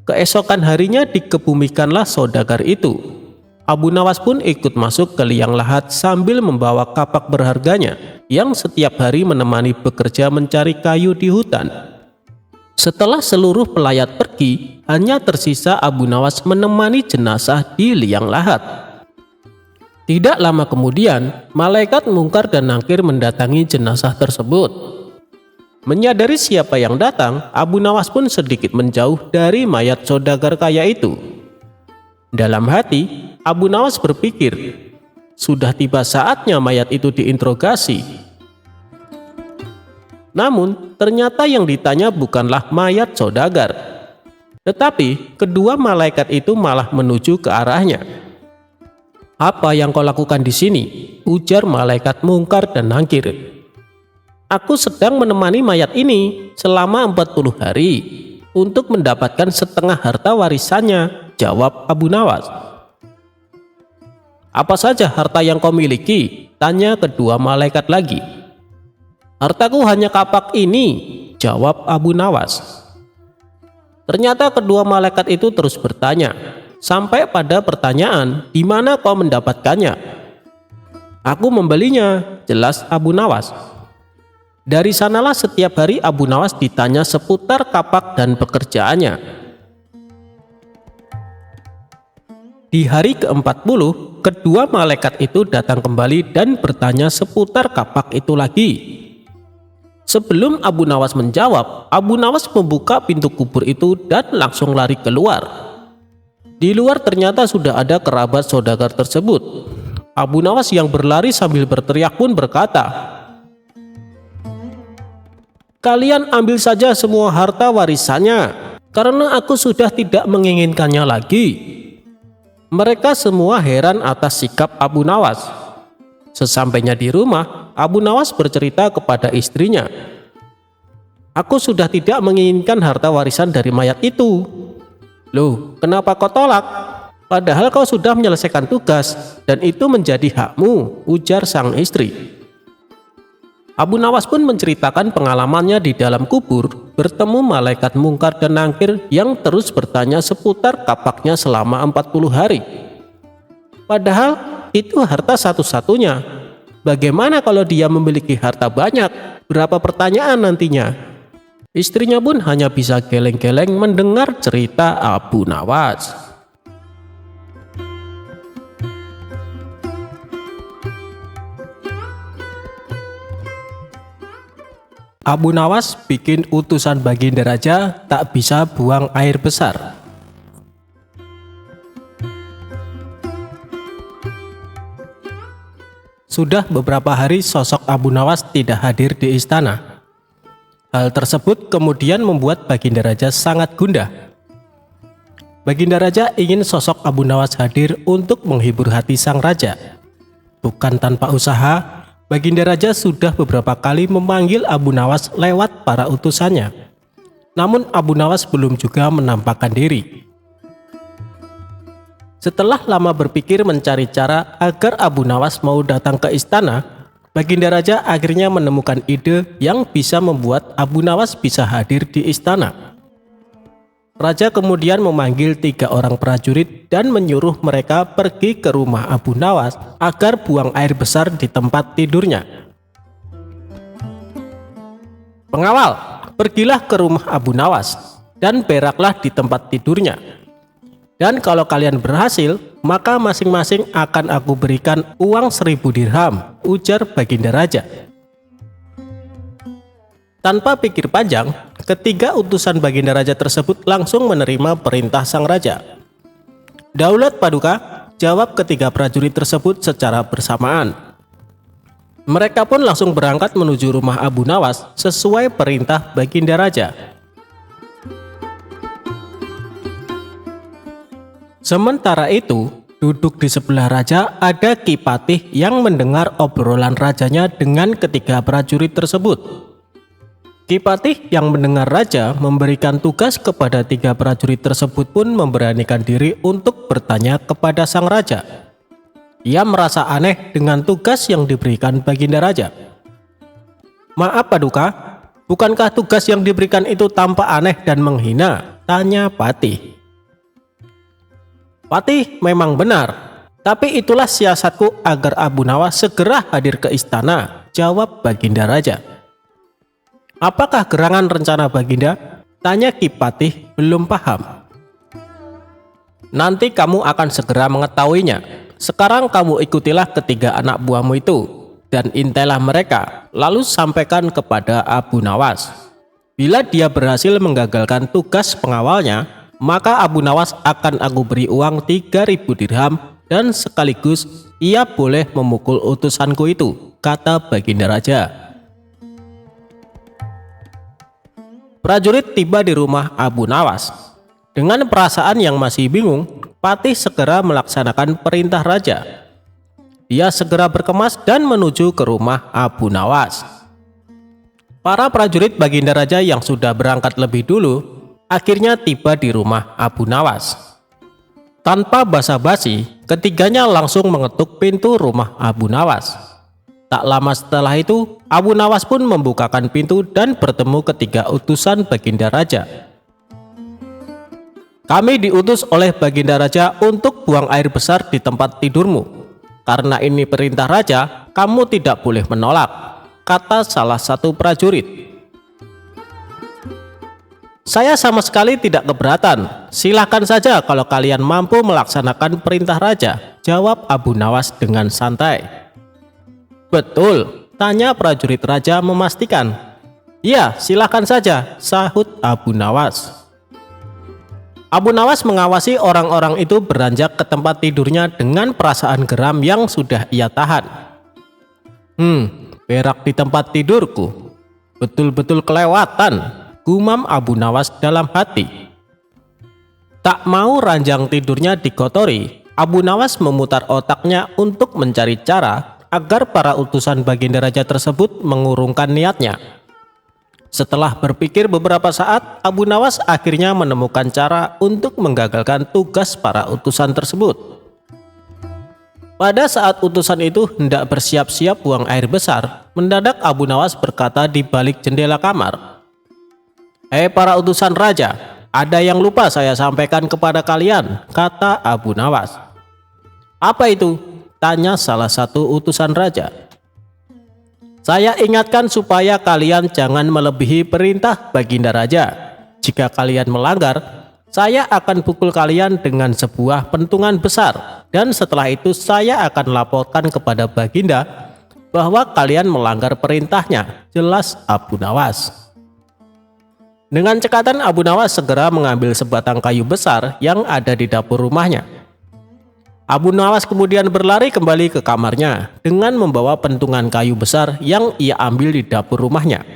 Keesokan harinya dikebumikanlah saudagar itu. Abu Nawas pun ikut masuk ke liang lahat sambil membawa kapak berharganya yang setiap hari menemani bekerja mencari kayu di hutan. Setelah seluruh pelayat pergi, hanya tersisa Abu Nawas menemani jenazah di liang lahat. Tidak lama kemudian, malaikat Mungkar dan Nakir mendatangi jenazah tersebut. Menyadari siapa yang datang, Abu Nawas pun sedikit menjauh dari mayat saudagar kaya itu. Dalam hati, Abu Nawas berpikir, sudah tiba saatnya mayat itu diinterogasi. Namun, ternyata yang ditanya bukanlah mayat saudagar, tetapi kedua malaikat itu malah menuju ke arahnya. "Apa yang kau lakukan di sini?" ujar malaikat Mungkar dan Nakir. "Aku sedang menemani mayat ini selama 40 hari untuk mendapatkan setengah harta warisannya," jawab Abu Nawas. "Apa saja harta yang kau miliki?" tanya kedua malaikat lagi. "Hartaku hanya kapak ini," jawab Abu Nawas. Ternyata kedua malaikat itu terus bertanya, sampai pada pertanyaan, "Di mana kau mendapatkannya?" "Aku membelinya," jelas Abu Nawas. Dari sanalah setiap hari Abu Nawas ditanya seputar kapak dan pekerjaannya. Di hari ke-40, kedua malaikat itu datang kembali dan bertanya seputar kapak itu lagi. Sebelum Abu Nawas menjawab, Abu Nawas membuka pintu kubur itu dan langsung lari keluar. Di luar ternyata sudah ada kerabat saudagar tersebut. Abu Nawas yang berlari sambil berteriak pun berkata, "Kalian ambil saja semua harta warisannya, karena aku sudah tidak menginginkannya lagi." Mereka semua heran atas sikap Abu Nawas. Sesampainya di rumah, Abu Nawas bercerita kepada istrinya, "Aku sudah tidak menginginkan harta warisan dari mayat itu." "Loh, kenapa kau tolak? Padahal kau sudah menyelesaikan tugas dan itu menjadi hakmu," ujar sang istri. Abu Nawas pun menceritakan pengalamannya di dalam kubur bertemu malaikat Mungkar dan Nakir yang terus bertanya seputar kapaknya selama 40 hari. Padahal itu harta satu-satunya. Bagaimana kalau dia memiliki harta banyak? Berapa pertanyaan nantinya? Istrinya pun hanya bisa geleng-geleng mendengar cerita Abu Nawas. Abu Nawas bikin utusan Baginda Raja tak bisa buang air besar. Sudah beberapa hari sosok Abu Nawas tidak hadir di istana. Hal tersebut kemudian membuat Baginda Raja sangat gundah. Baginda Raja ingin sosok Abu Nawas hadir untuk menghibur hati sang raja. Bukan tanpa usaha, Baginda Raja sudah beberapa kali memanggil Abu Nawas lewat para utusannya. Namun Abu Nawas belum juga menampakkan diri. Setelah lama berpikir mencari cara agar Abu Nawas mau datang ke istana, Baginda Raja akhirnya menemukan ide yang bisa membuat Abu Nawas bisa hadir di istana. Raja kemudian memanggil 3 orang prajurit dan menyuruh mereka pergi ke rumah Abu Nawas agar buang air besar di tempat tidurnya. "Pengawal, pergilah ke rumah Abu Nawas dan beraklah di tempat tidurnya. Dan kalau kalian berhasil, maka masing-masing akan aku berikan uang 1000 dirham," ujar Baginda Raja. Tanpa pikir panjang, ketiga utusan Baginda Raja tersebut langsung menerima perintah sang raja. "Daulat Paduka," jawab ketiga prajurit tersebut secara bersamaan. Mereka pun langsung berangkat menuju rumah Abu Nawas sesuai perintah Baginda Raja. Sementara itu, duduk di sebelah raja ada Ki Patih yang mendengar obrolan rajanya dengan ketiga prajurit tersebut. Ki Patih yang mendengar raja memberikan tugas kepada tiga prajurit tersebut pun memberanikan diri untuk bertanya kepada sang raja. Ia merasa aneh dengan tugas yang diberikan Baginda Raja. "Maaf Paduka, bukankah tugas yang diberikan itu tampak aneh dan menghina?" tanya Patih. "Patih, memang benar, tapi itulah siasatku agar Abu Nawas segera hadir ke istana," jawab Baginda Raja. "Apakah gerangan rencana Baginda?" tanya Ki Patih belum paham. "Nanti kamu akan segera mengetahuinya. Sekarang kamu ikutilah ketiga anak buahmu itu dan intailah mereka, lalu sampaikan kepada Abu Nawas. Bila dia berhasil menggagalkan tugas pengawalnya, maka Abu Nawas akan aku beri uang 3.000 dirham dan sekaligus ia boleh memukul utusanku itu," kata Baginda Raja. Prajurit tiba di rumah Abu Nawas. Dengan perasaan yang masih bingung, Patih segera melaksanakan perintah raja. Dia segera berkemas dan menuju ke rumah Abu Nawas. Para prajurit Baginda Raja yang sudah berangkat lebih dulu akhirnya tiba di rumah Abu Nawas. Tanpa basa-basi, ketiganya langsung mengetuk pintu rumah Abu Nawas. Tak lama setelah itu, Abu Nawas pun membukakan pintu dan bertemu ketiga utusan Baginda Raja. "Kami diutus oleh Baginda Raja untuk buang air besar di tempat tidurmu. Karena ini perintah Raja, kamu tidak boleh menolak," kata salah satu prajurit. "Saya sama sekali tidak keberatan. Silahkan saja kalau kalian mampu melaksanakan perintah Raja," jawab Abu Nawas dengan santai. "Betul?" tanya prajurit raja memastikan. "Ya, silakan saja," sahut Abu Nawas. Abu Nawas mengawasi orang-orang itu beranjak ke tempat tidurnya dengan perasaan geram yang sudah ia tahan. Berak di tempat tidurku. Betul-betul kelewatan," gumam Abu Nawas dalam hati. Tak mau ranjang tidurnya dikotori, Abu Nawas memutar otaknya untuk mencari cara agar para utusan Baginda Raja tersebut mengurungkan niatnya. Setelah berpikir beberapa saat, Abu Nawas akhirnya menemukan cara untuk menggagalkan tugas para utusan tersebut. Pada saat utusan itu hendak bersiap-siap buang air besar, mendadak Abu Nawas berkata di balik jendela kamar, "Hei para utusan raja, ada yang lupa saya sampaikan kepada kalian," kata Abu Nawas. "Apa itu?" tanya salah satu utusan raja. "Saya ingatkan supaya kalian jangan melebihi perintah Baginda Raja. Jika kalian melanggar, saya akan pukul kalian dengan sebuah pentungan besar, dan setelah itu saya akan laporkan kepada Baginda bahwa kalian melanggar perintahnya," jelas Abu Nawas. Dengan cekatan, Abu Nawas segera mengambil sebatang kayu besar yang ada di dapur rumahnya. Abu Nawas kemudian berlari kembali ke kamarnya dengan membawa pentungan kayu besar yang ia ambil di dapur rumahnya.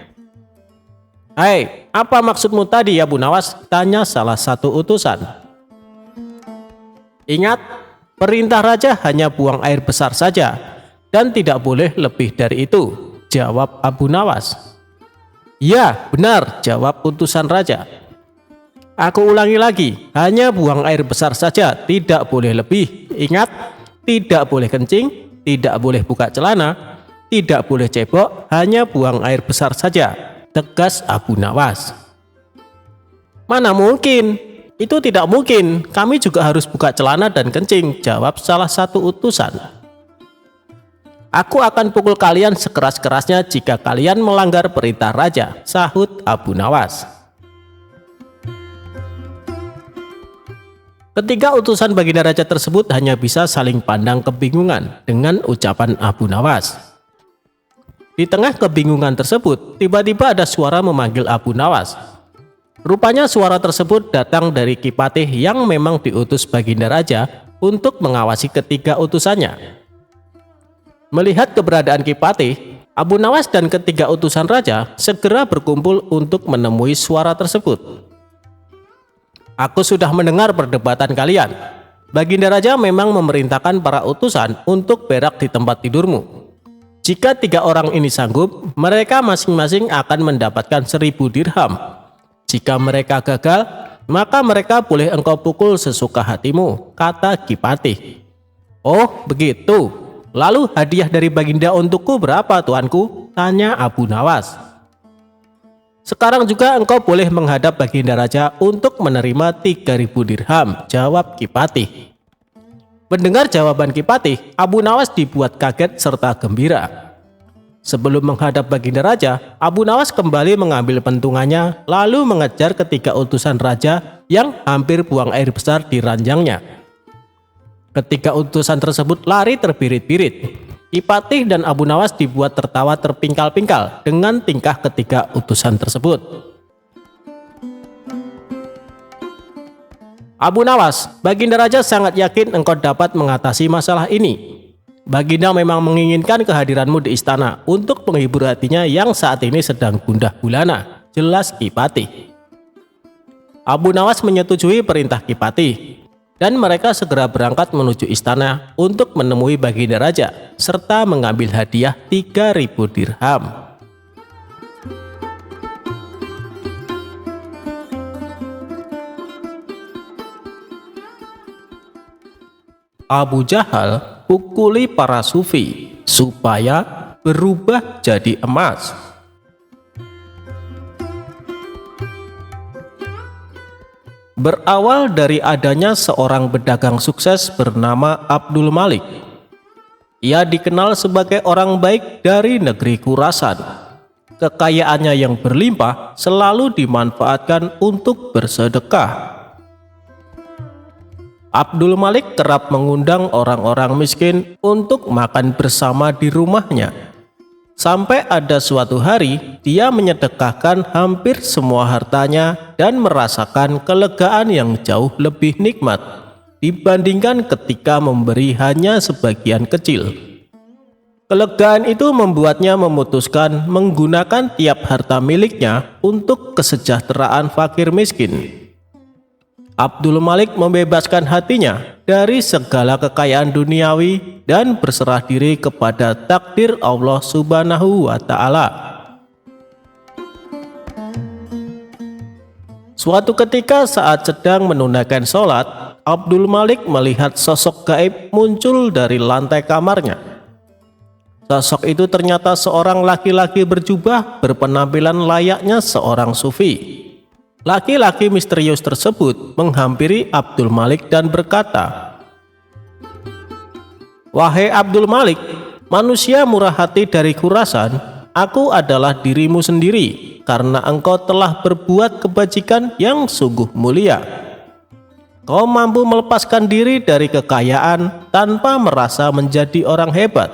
"Hei, apa maksudmu tadi Abu Nawas?" tanya salah satu utusan. "Ingat, perintah raja hanya buang air besar saja dan tidak boleh lebih dari itu," jawab Abu Nawas. "Ya, benar," jawab utusan raja. "Aku ulangi lagi, hanya buang air besar saja, tidak boleh lebih. Ingat, tidak boleh kencing, tidak boleh buka celana, tidak boleh cebok, hanya buang air besar saja," tegas Abu Nawas. "Mana mungkin? Itu tidak mungkin, kami juga harus buka celana dan kencing," jawab salah satu utusan. "Aku akan pukul kalian sekeras-kerasnya jika kalian melanggar perintah raja," sahut Abu Nawas. Ketiga utusan Baginda Raja tersebut hanya bisa saling pandang kebingungan dengan ucapan Abu Nawas. Di tengah kebingungan tersebut, tiba-tiba ada suara memanggil Abu Nawas. Rupanya suara tersebut datang dari Ki Patih yang memang diutus Baginda Raja untuk mengawasi ketiga utusannya. Melihat keberadaan Ki Patih, Abu Nawas dan ketiga utusan raja segera berkumpul untuk menemui suara tersebut. "Aku sudah mendengar perdebatan kalian. Baginda Raja memang memerintahkan para utusan untuk berak di tempat tidurmu. Jika 3 orang ini sanggup, mereka masing-masing akan mendapatkan 1000 dirham. Jika mereka gagal, maka mereka boleh engkau pukul sesuka hatimu," kata Ki Patih. "Oh, begitu. Lalu hadiah dari Baginda untukku berapa, tuanku?" tanya Abu Nawas. "Sekarang juga engkau boleh menghadap Baginda Raja untuk menerima 3000 dirham, jawab Ki Patih. Mendengar jawaban Ki Patih, Abu Nawas dibuat kaget serta gembira. Sebelum menghadap Baginda Raja, Abu Nawas kembali mengambil pentungannya lalu mengejar ketiga utusan raja yang hampir buang air besar di ranjangnya. Ketiga utusan tersebut lari terbirit-birit. Ki Patih dan Abu Nawas dibuat tertawa terpingkal-pingkal dengan tingkah ketiga utusan tersebut. "Abu Nawas, Baginda Raja sangat yakin engkau dapat mengatasi masalah ini. Baginda memang menginginkan kehadiranmu di istana untuk menghibur hatinya yang saat ini sedang gundah gulana," jelas Ki Patih. Abu Nawas menyetujui perintah Ki Patih, dan mereka segera berangkat menuju istana untuk menemui Baginda Raja serta mengambil hadiah 3000 dirham. Abu Jahal pukuli para sufi supaya berubah jadi emas. Berawal dari adanya seorang pedagang sukses bernama Abdul Malik. Ia dikenal sebagai orang baik dari negeri Khurasan. Kekayaannya yang berlimpah selalu dimanfaatkan untuk bersedekah. Abdul Malik kerap mengundang orang-orang miskin untuk makan bersama di rumahnya. Sampai ada suatu hari, dia menyedekahkan hampir semua hartanya dan merasakan kelegaan yang jauh lebih nikmat dibandingkan ketika memberi hanya sebagian kecil. Kelegaan itu membuatnya memutuskan menggunakan tiap harta miliknya untuk kesejahteraan fakir miskin. Abdul Malik membebaskan hatinya dari segala kekayaan duniawi dan berserah diri kepada takdir Allah Subhanahu wa Ta'ala. Suatu ketika saat sedang menunaikan sholat, Abdul Malik melihat sosok gaib muncul dari lantai kamarnya. Sosok itu ternyata seorang laki-laki berjubah berpenampilan layaknya seorang sufi. Laki-laki misterius tersebut menghampiri Abdul Malik dan berkata, "Wahai Abdul Malik, manusia murah hati dari Khurasan, aku adalah dirimu sendiri karena engkau telah berbuat kebajikan yang sungguh mulia. Kau mampu melepaskan diri dari kekayaan tanpa merasa menjadi orang hebat.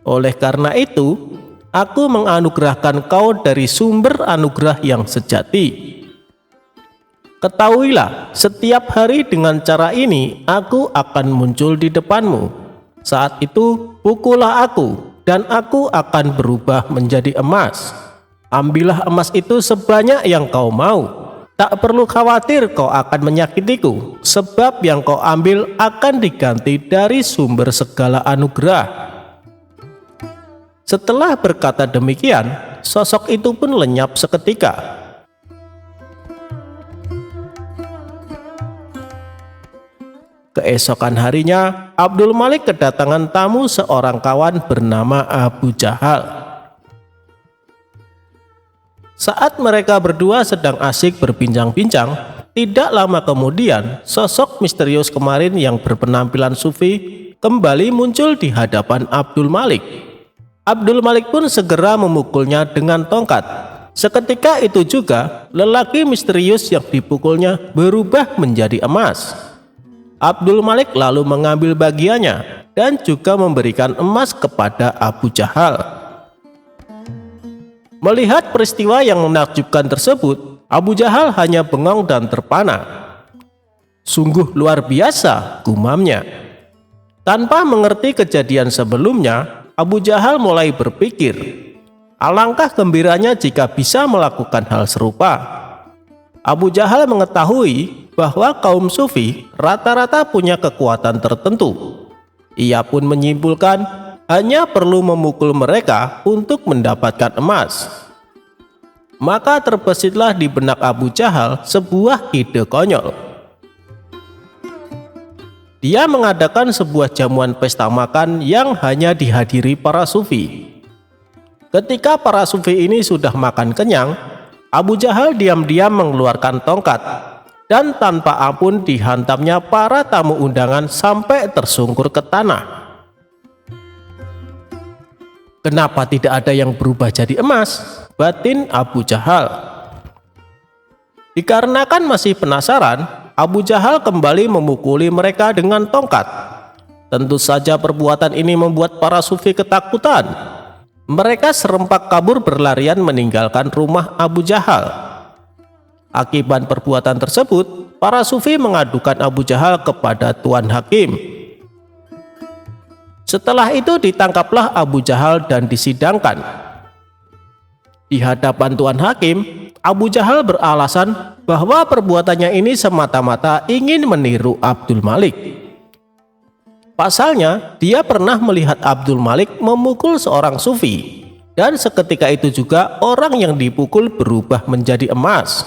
Oleh karena itu, aku menganugerahkan kau dari sumber anugerah yang sejati. Ketahuilah, setiap hari dengan cara ini aku akan muncul di depanmu. Saat itu pukullah aku dan aku akan berubah menjadi emas. Ambillah emas itu sebanyak yang kau mau. Tak perlu khawatir kau akan menyakitiku, sebab yang kau ambil akan diganti dari sumber segala anugerah." Setelah berkata demikian, sosok itu pun lenyap seketika. Keesokan harinya, Abdul Malik kedatangan tamu seorang kawan bernama Abu Jahal. Saat mereka berdua sedang asik berbincang-bincang, tidak lama kemudian sosok misterius kemarin yang berpenampilan sufi kembali muncul di hadapan Abdul Malik. Abdul Malik pun segera memukulnya dengan tongkat. Seketika itu juga, lelaki misterius yang dipukulnya berubah menjadi emas. Abdul Malik lalu mengambil bagiannya dan juga memberikan emas kepada Abu Jahal. Melihat peristiwa yang menakjubkan tersebut, Abu Jahal hanya bengong dan terpana. Sungguh luar biasa, gumamnya. Tanpa mengerti kejadian sebelumnya, Abu Jahal mulai berpikir, alangkah gembiranya jika bisa melakukan hal serupa. Abu Jahal mengetahui bahwa kaum sufi rata-rata punya kekuatan tertentu. Ia pun menyimpulkan hanya perlu memukul mereka untuk mendapatkan emas. Maka terbesitlah di benak Abu Jahal sebuah ide konyol. Dia mengadakan sebuah jamuan pesta makan yang hanya dihadiri para sufi. Ketika para sufi ini sudah makan kenyang, Abu Jahal diam-diam mengeluarkan tongkat dan tanpa ampun dihantamnya para tamu undangan sampai tersungkur ke tanah. Kenapa tidak ada yang berubah jadi emas? Batin Abu Jahal. Dikarenakan masih penasaran, Abu Jahal kembali memukuli mereka dengan tongkat. Tentu saja perbuatan ini membuat para sufi ketakutan. Mereka serempak kabur berlarian meninggalkan rumah Abu Jahal. Akibat perbuatan tersebut, para sufi mengadukan Abu Jahal kepada Tuan Hakim. Setelah itu ditangkaplah Abu Jahal dan disidangkan. Di hadapan Tuan Hakim, Abu Jahal beralasan bahwa perbuatannya ini semata-mata ingin meniru Abdul Malik. Pasalnya, dia pernah melihat Abdul Malik memukul seorang sufi, dan seketika itu juga orang yang dipukul berubah menjadi emas.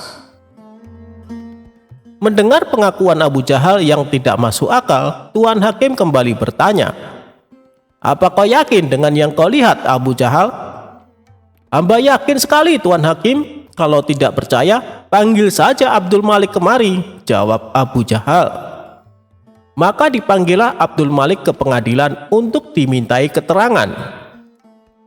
Mendengar pengakuan Abu Jahal yang tidak masuk akal, Tuan Hakim kembali bertanya, "Apa kau yakin dengan yang kau lihat, Abu Jahal?" "Hamba yakin sekali, Tuan Hakim. Kalau tidak percaya, panggil saja Abdul Malik kemari," jawab Abu Jahal. Maka dipanggillah Abdul Malik ke pengadilan untuk dimintai keterangan.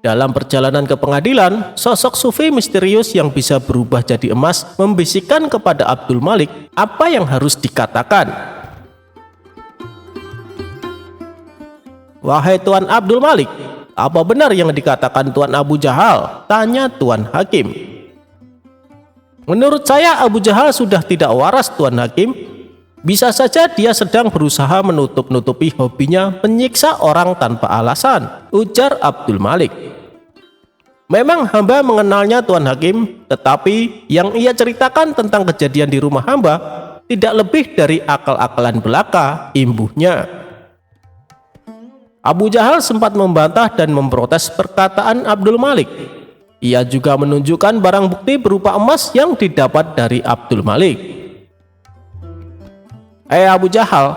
Dalam perjalanan ke pengadilan, sosok sufi misterius yang bisa berubah jadi emas membisikkan kepada Abdul Malik apa yang harus dikatakan. "Wahai Tuan Abdul Malik, apa benar yang dikatakan Tuan Abu Jahal?" tanya Tuan Hakim. "Menurut saya Abu Jahal sudah tidak waras, Tuan Hakim. Bisa saja dia sedang berusaha menutup-nutupi hobinya menyiksa orang tanpa alasan," ujar Abdul Malik. "Memang hamba mengenalnya, Tuan Hakim, tetapi yang ia ceritakan tentang kejadian di rumah hamba tidak lebih dari akal-akalan belaka," imbuhnya. Abu Jahal sempat membantah dan memprotes perkataan Abdul Malik. Ia juga menunjukkan barang bukti berupa emas yang didapat dari Abdul Malik. Abu Jahal,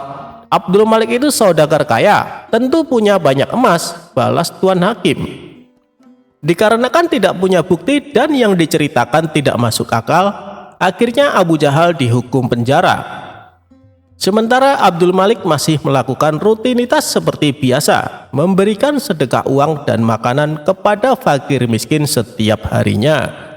Abdul Malik itu saudagar kaya, tentu punya banyak emas," balas Tuan Hakim. Dikarenakan tidak punya bukti dan yang diceritakan tidak masuk akal, akhirnya Abu Jahal dihukum penjara. Sementara Abdul Malik masih melakukan rutinitas seperti biasa, memberikan sedekah uang dan makanan kepada fakir miskin setiap harinya.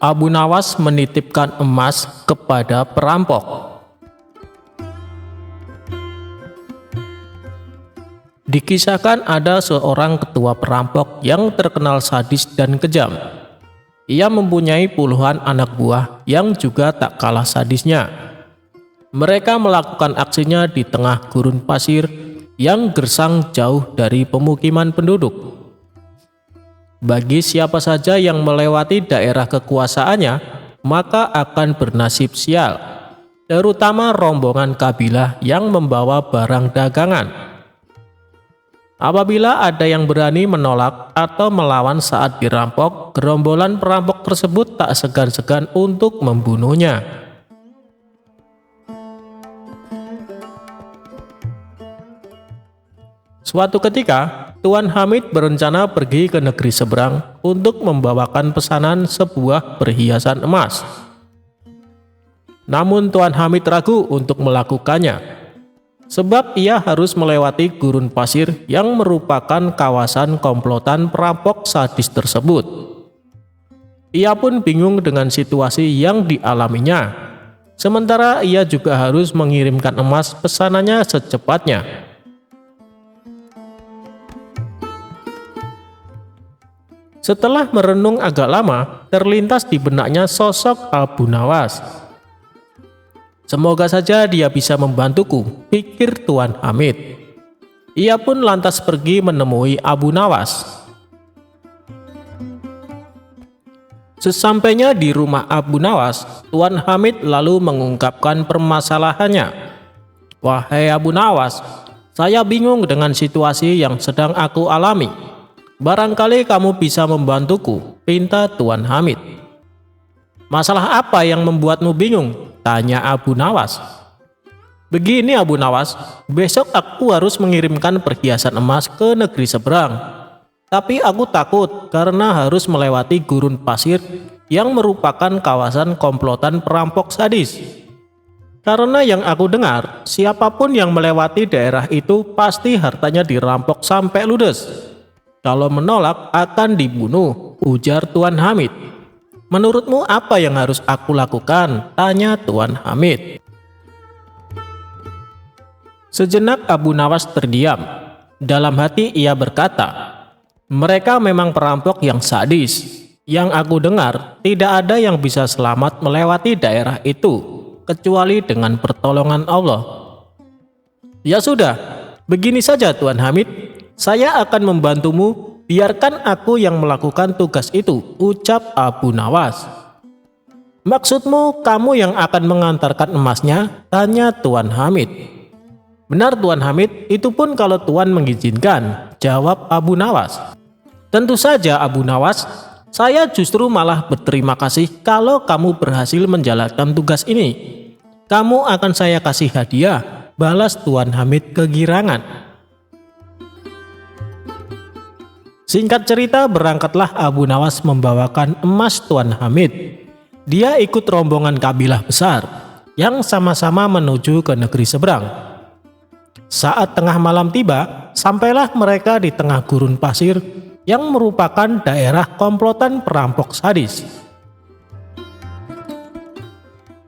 Abu Nawas menitipkan emas kepada perampok. Dikisahkan ada seorang ketua perampok yang terkenal sadis dan kejam. Ia mempunyai puluhan anak buah yang juga tak kalah sadisnya. Mereka melakukan aksinya di tengah gurun pasir yang gersang jauh dari pemukiman penduduk. Bagi siapa saja yang melewati daerah kekuasaannya, maka akan bernasib sial, terutama rombongan kabilah yang membawa barang dagangan. Apabila ada yang berani menolak atau melawan saat dirampok, gerombolan perampok tersebut tak segan-segan untuk membunuhnya. Suatu ketika, Tuan Hamid berencana pergi ke negeri seberang untuk membawakan pesanan sebuah perhiasan emas. Namun Tuan Hamid ragu untuk melakukannya, sebab ia harus melewati gurun pasir yang merupakan kawasan komplotan perampok sadis tersebut. Ia pun bingung dengan situasi yang dialaminya. Sementara ia juga harus mengirimkan emas pesanannya secepatnya. Setelah merenung agak lama, terlintas di benaknya sosok Abu Nawas. Semoga saja dia bisa membantuku, pikir Tuan Hamid. Ia pun lantas pergi menemui Abu Nawas. Sesampainya di rumah Abu Nawas, Tuan Hamid lalu mengungkapkan permasalahannya. Wahai Abu Nawas, saya bingung dengan situasi yang sedang aku alami. Barangkali kamu bisa membantuku, pinta Tuan Hamid. Masalah apa yang membuatmu bingung? Tanya Abu Nawas. Begini Abu Nawas, besok aku harus mengirimkan perhiasan emas ke negeri seberang. Tapi aku takut karena harus melewati gurun pasir yang merupakan kawasan komplotan perampok sadis. Karena yang aku dengar, siapapun yang melewati daerah itu pasti hartanya dirampok sampai ludes. Kalau menolak akan dibunuh, ujar Tuan Hamid. Menurutmu apa yang harus aku lakukan? Tanya Tuan Hamid. Sejenak Abu Nawas terdiam. Dalam hati ia berkata, mereka memang perampok yang sadis. Yang aku dengar, tidak ada yang bisa selamat melewati daerah itu, kecuali dengan pertolongan Allah. Ya sudah, begini saja Tuan Hamid, saya akan membantumu. Biarkan aku yang melakukan tugas itu, ucap Abu Nawas. Maksudmu kamu yang akan mengantarkan emasnya? Tanya Tuan Hamid. Benar Tuan Hamid, itu pun kalau Tuan mengizinkan, jawab Abu Nawas. Tentu saja Abu Nawas, saya justru malah berterima kasih kalau kamu berhasil menjalankan tugas ini. Kamu akan saya kasih hadiah, balas Tuan Hamid kegirangan. Singkat cerita, berangkatlah Abu Nawas membawakan emas Tuan Hamid. Dia ikut rombongan kabilah besar yang sama-sama menuju ke negeri seberang. Saat tengah malam tiba, sampailah mereka di tengah gurun pasir yang merupakan daerah komplotan perampok sadis.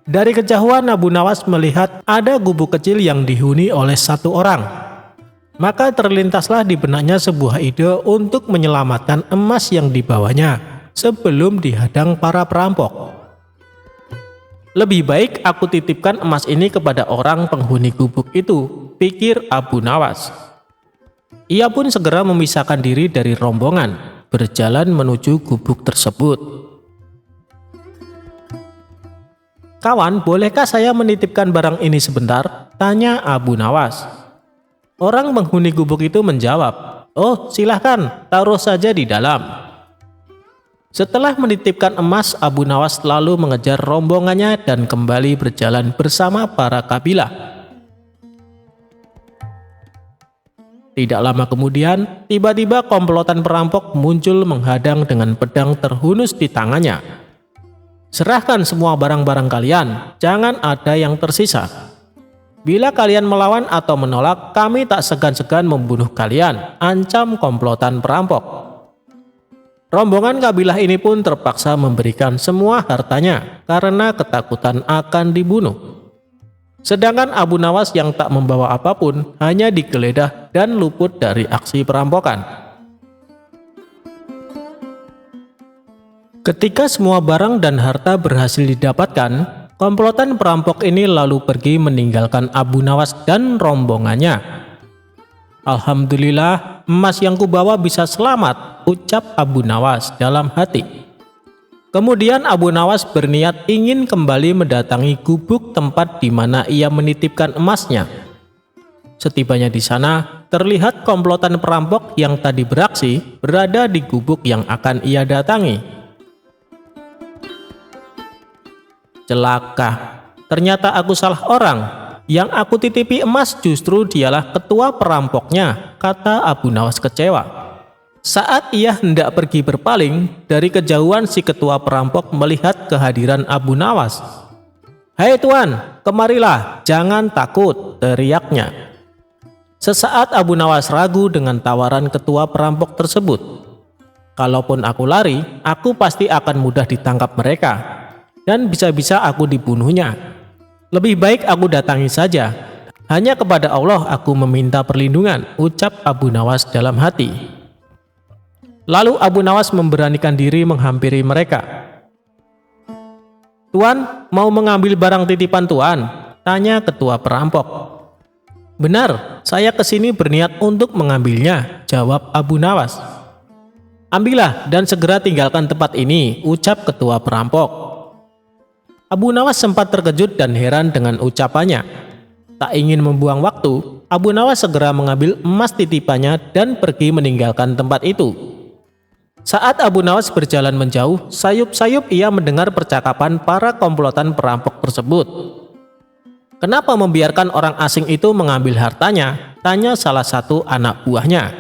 Dari kejauhan Abu Nawas melihat ada gubuk kecil yang dihuni oleh satu orang. Maka terlintaslah di benaknya sebuah ide untuk menyelamatkan emas yang dibawanya sebelum dihadang para perampok. Lebih baik aku titipkan emas ini kepada orang penghuni gubuk itu, pikir Abu Nawas. Ia pun segera memisahkan diri dari rombongan, berjalan menuju gubuk tersebut. Kawan, bolehkah saya menitipkan barang ini sebentar? Tanya Abu Nawas. Orang penghuni gubuk itu menjawab, oh silahkan, taruh saja di dalam. Setelah menitipkan emas, Abu Nawas lalu mengejar rombongannya dan kembali berjalan bersama para kabilah. Tidak lama kemudian, tiba-tiba komplotan perampok muncul menghadang dengan pedang terhunus di tangannya. Serahkan semua barang-barang kalian, jangan ada yang tersisa. Bila kalian melawan atau menolak, kami tak segan-segan membunuh kalian, ancam komplotan perampok. Rombongan kabilah ini pun terpaksa memberikan semua hartanya karena ketakutan akan dibunuh. Sedangkan Abu Nawas yang tak membawa apapun hanya digeledah dan luput dari aksi perampokan. Ketika semua barang dan harta berhasil didapatkan, komplotan perampok ini lalu pergi meninggalkan Abu Nawas dan rombongannya. Alhamdulillah, emas yang kubawa bisa selamat, ucap Abu Nawas dalam hati. Kemudian Abu Nawas berniat ingin kembali mendatangi gubuk tempat di mana ia menitipkan emasnya. Setibanya di sana, terlihat komplotan perampok yang tadi beraksi berada di gubuk yang akan ia datangi. Celaka, ternyata aku salah orang. Yang aku titipi emas justru dialah ketua perampoknya, kata Abu Nawas kecewa. Saat ia hendak pergi berpaling, dari kejauhan si ketua perampok melihat kehadiran Abu Nawas. Hai tuan, kemarilah, jangan takut, teriaknya. Sesaat Abu Nawas ragu dengan tawaran ketua perampok tersebut. Kalaupun aku lari, aku pasti akan mudah ditangkap mereka, dan bisa-bisa aku dibunuhnya. Lebih baik aku datangi saja. Hanya kepada Allah aku meminta perlindungan, ucap Abu Nawas dalam hati. Lalu Abu Nawas memberanikan diri menghampiri mereka. "Tuan, mau mengambil barang titipan Tuan?" tanya ketua perampok. "Benar, saya kesini berniat untuk mengambilnya," jawab Abu Nawas. "Ambillah dan segera tinggalkan tempat ini," ucap ketua perampok. Abu Nawas sempat terkejut dan heran dengan ucapannya. Tak ingin membuang waktu, Abu Nawas segera mengambil emas titipannya dan pergi meninggalkan tempat itu. Saat Abu Nawas berjalan menjauh, sayup-sayup ia mendengar percakapan para komplotan perampok tersebut. "Kenapa membiarkan orang asing itu mengambil hartanya?" tanya salah satu anak buahnya.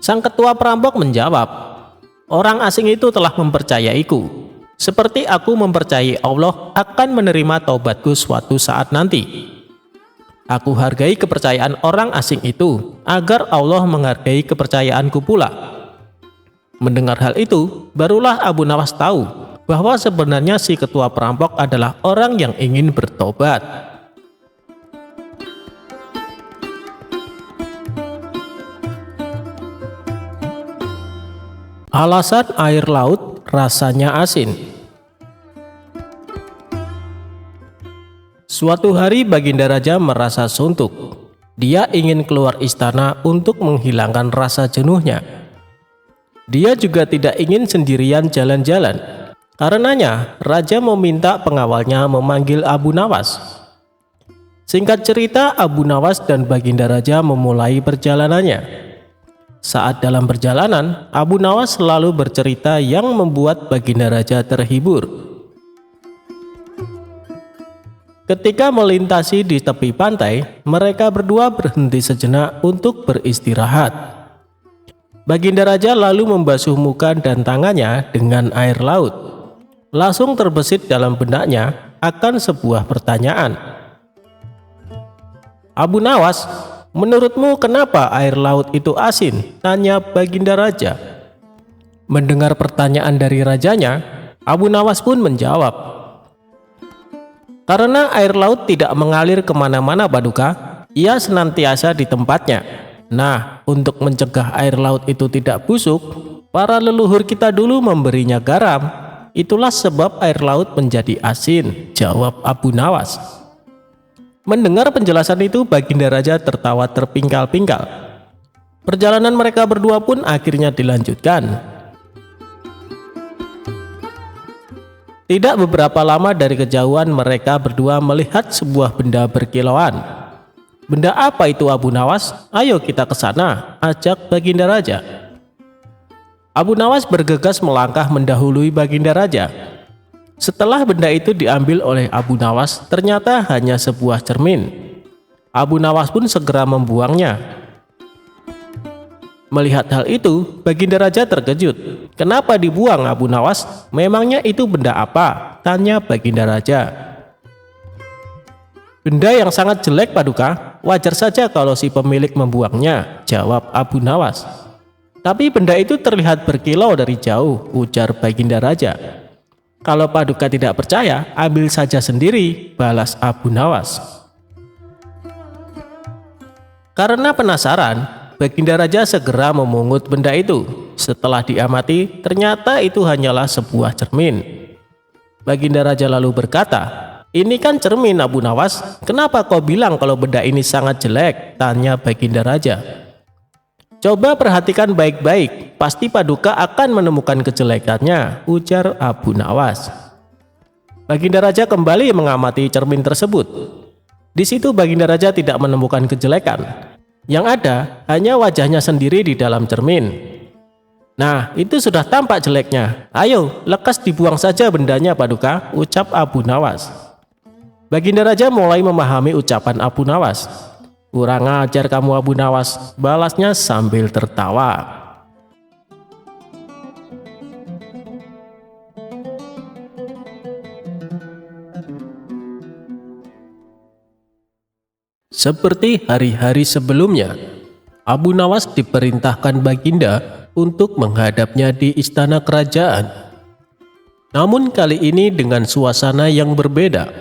Sang ketua perampok menjawab, "Orang asing itu telah mempercayaiku. Seperti aku mempercayai Allah akan menerima taubatku suatu saat nanti. Aku hargai kepercayaan orang asing itu, agar Allah menghargai kepercayaanku pula." Mendengar hal itu, barulah Abu Nawas tahu bahwa sebenarnya si ketua perampok adalah orang yang ingin bertobat. Alasan air laut rasanya asin. Suatu hari Baginda Raja merasa suntuk. Dia ingin keluar istana untuk menghilangkan rasa jenuhnya. Dia juga tidak ingin sendirian jalan-jalan. Karenanya, Raja meminta pengawalnya memanggil Abu Nawas. Singkat cerita, Abu Nawas dan Baginda Raja memulai perjalanannya. Saat dalam perjalanan, Abu Nawas selalu bercerita yang membuat Baginda Raja terhibur. Ketika melintasi di tepi pantai, mereka berdua berhenti sejenak untuk beristirahat. Baginda Raja lalu membasuh muka dan tangannya dengan air laut. Langsung terbesit dalam benaknya akan sebuah pertanyaan. "Abu Nawas, menurutmu kenapa air laut itu asin?" tanya Baginda Raja. Mendengar pertanyaan dari rajanya, Abu Nawas pun menjawab, "Karena air laut tidak mengalir kemana-mana Paduka, ia senantiasa di tempatnya. Nah, untuk mencegah air laut itu tidak busuk, para leluhur kita dulu memberinya garam. Itulah sebab air laut menjadi asin," jawab Abu Nawas. Mendengar penjelasan itu, Baginda Raja tertawa terpingkal-pingkal. Perjalanan mereka berdua pun akhirnya dilanjutkan. Tidak beberapa lama dari kejauhan, mereka berdua melihat sebuah benda berkilauan. "Benda apa itu Abu Nawas? Ayo kita ke sana," ajak Baginda Raja. Abu Nawas bergegas melangkah mendahului Baginda Raja. Setelah benda itu diambil oleh Abu Nawas, ternyata hanya sebuah cermin. Abu Nawas pun segera membuangnya. Melihat hal itu, Baginda Raja terkejut. "Kenapa dibuang Abu Nawas? Memangnya itu benda apa?" tanya Baginda Raja. "Benda yang sangat jelek Paduka, wajar saja kalau si pemilik membuangnya," jawab Abu Nawas. "Tapi benda itu terlihat berkilau dari jauh," ujar Baginda Raja. "Kalau Paduka tidak percaya, ambil saja sendiri," balas Abu Nawas. Karena penasaran, Baginda Raja segera memungut benda itu. Setelah diamati, ternyata itu hanyalah sebuah cermin. Baginda Raja lalu berkata, "Ini kan cermin Abu Nawas, kenapa kau bilang kalau benda ini sangat jelek?" tanya Baginda Raja. "Coba perhatikan baik-baik, pasti Paduka akan menemukan kejelekannya," ujar Abu Nawas. Baginda Raja kembali mengamati cermin tersebut. Di situ Baginda Raja tidak menemukan kejelekan. Yang ada hanya wajahnya sendiri di dalam cermin. "Nah, itu sudah tampak jeleknya. Ayo, lekas dibuang saja bendanya Paduka," ucap Abu Nawas. Baginda Raja mulai memahami ucapan Abu Nawas. "Kurang ajar kamu Abu Nawas," balasnya sambil tertawa. Seperti hari-hari sebelumnya, Abu Nawas diperintahkan Baginda untuk menghadapnya di istana kerajaan. Namun kali ini dengan suasana yang berbeda.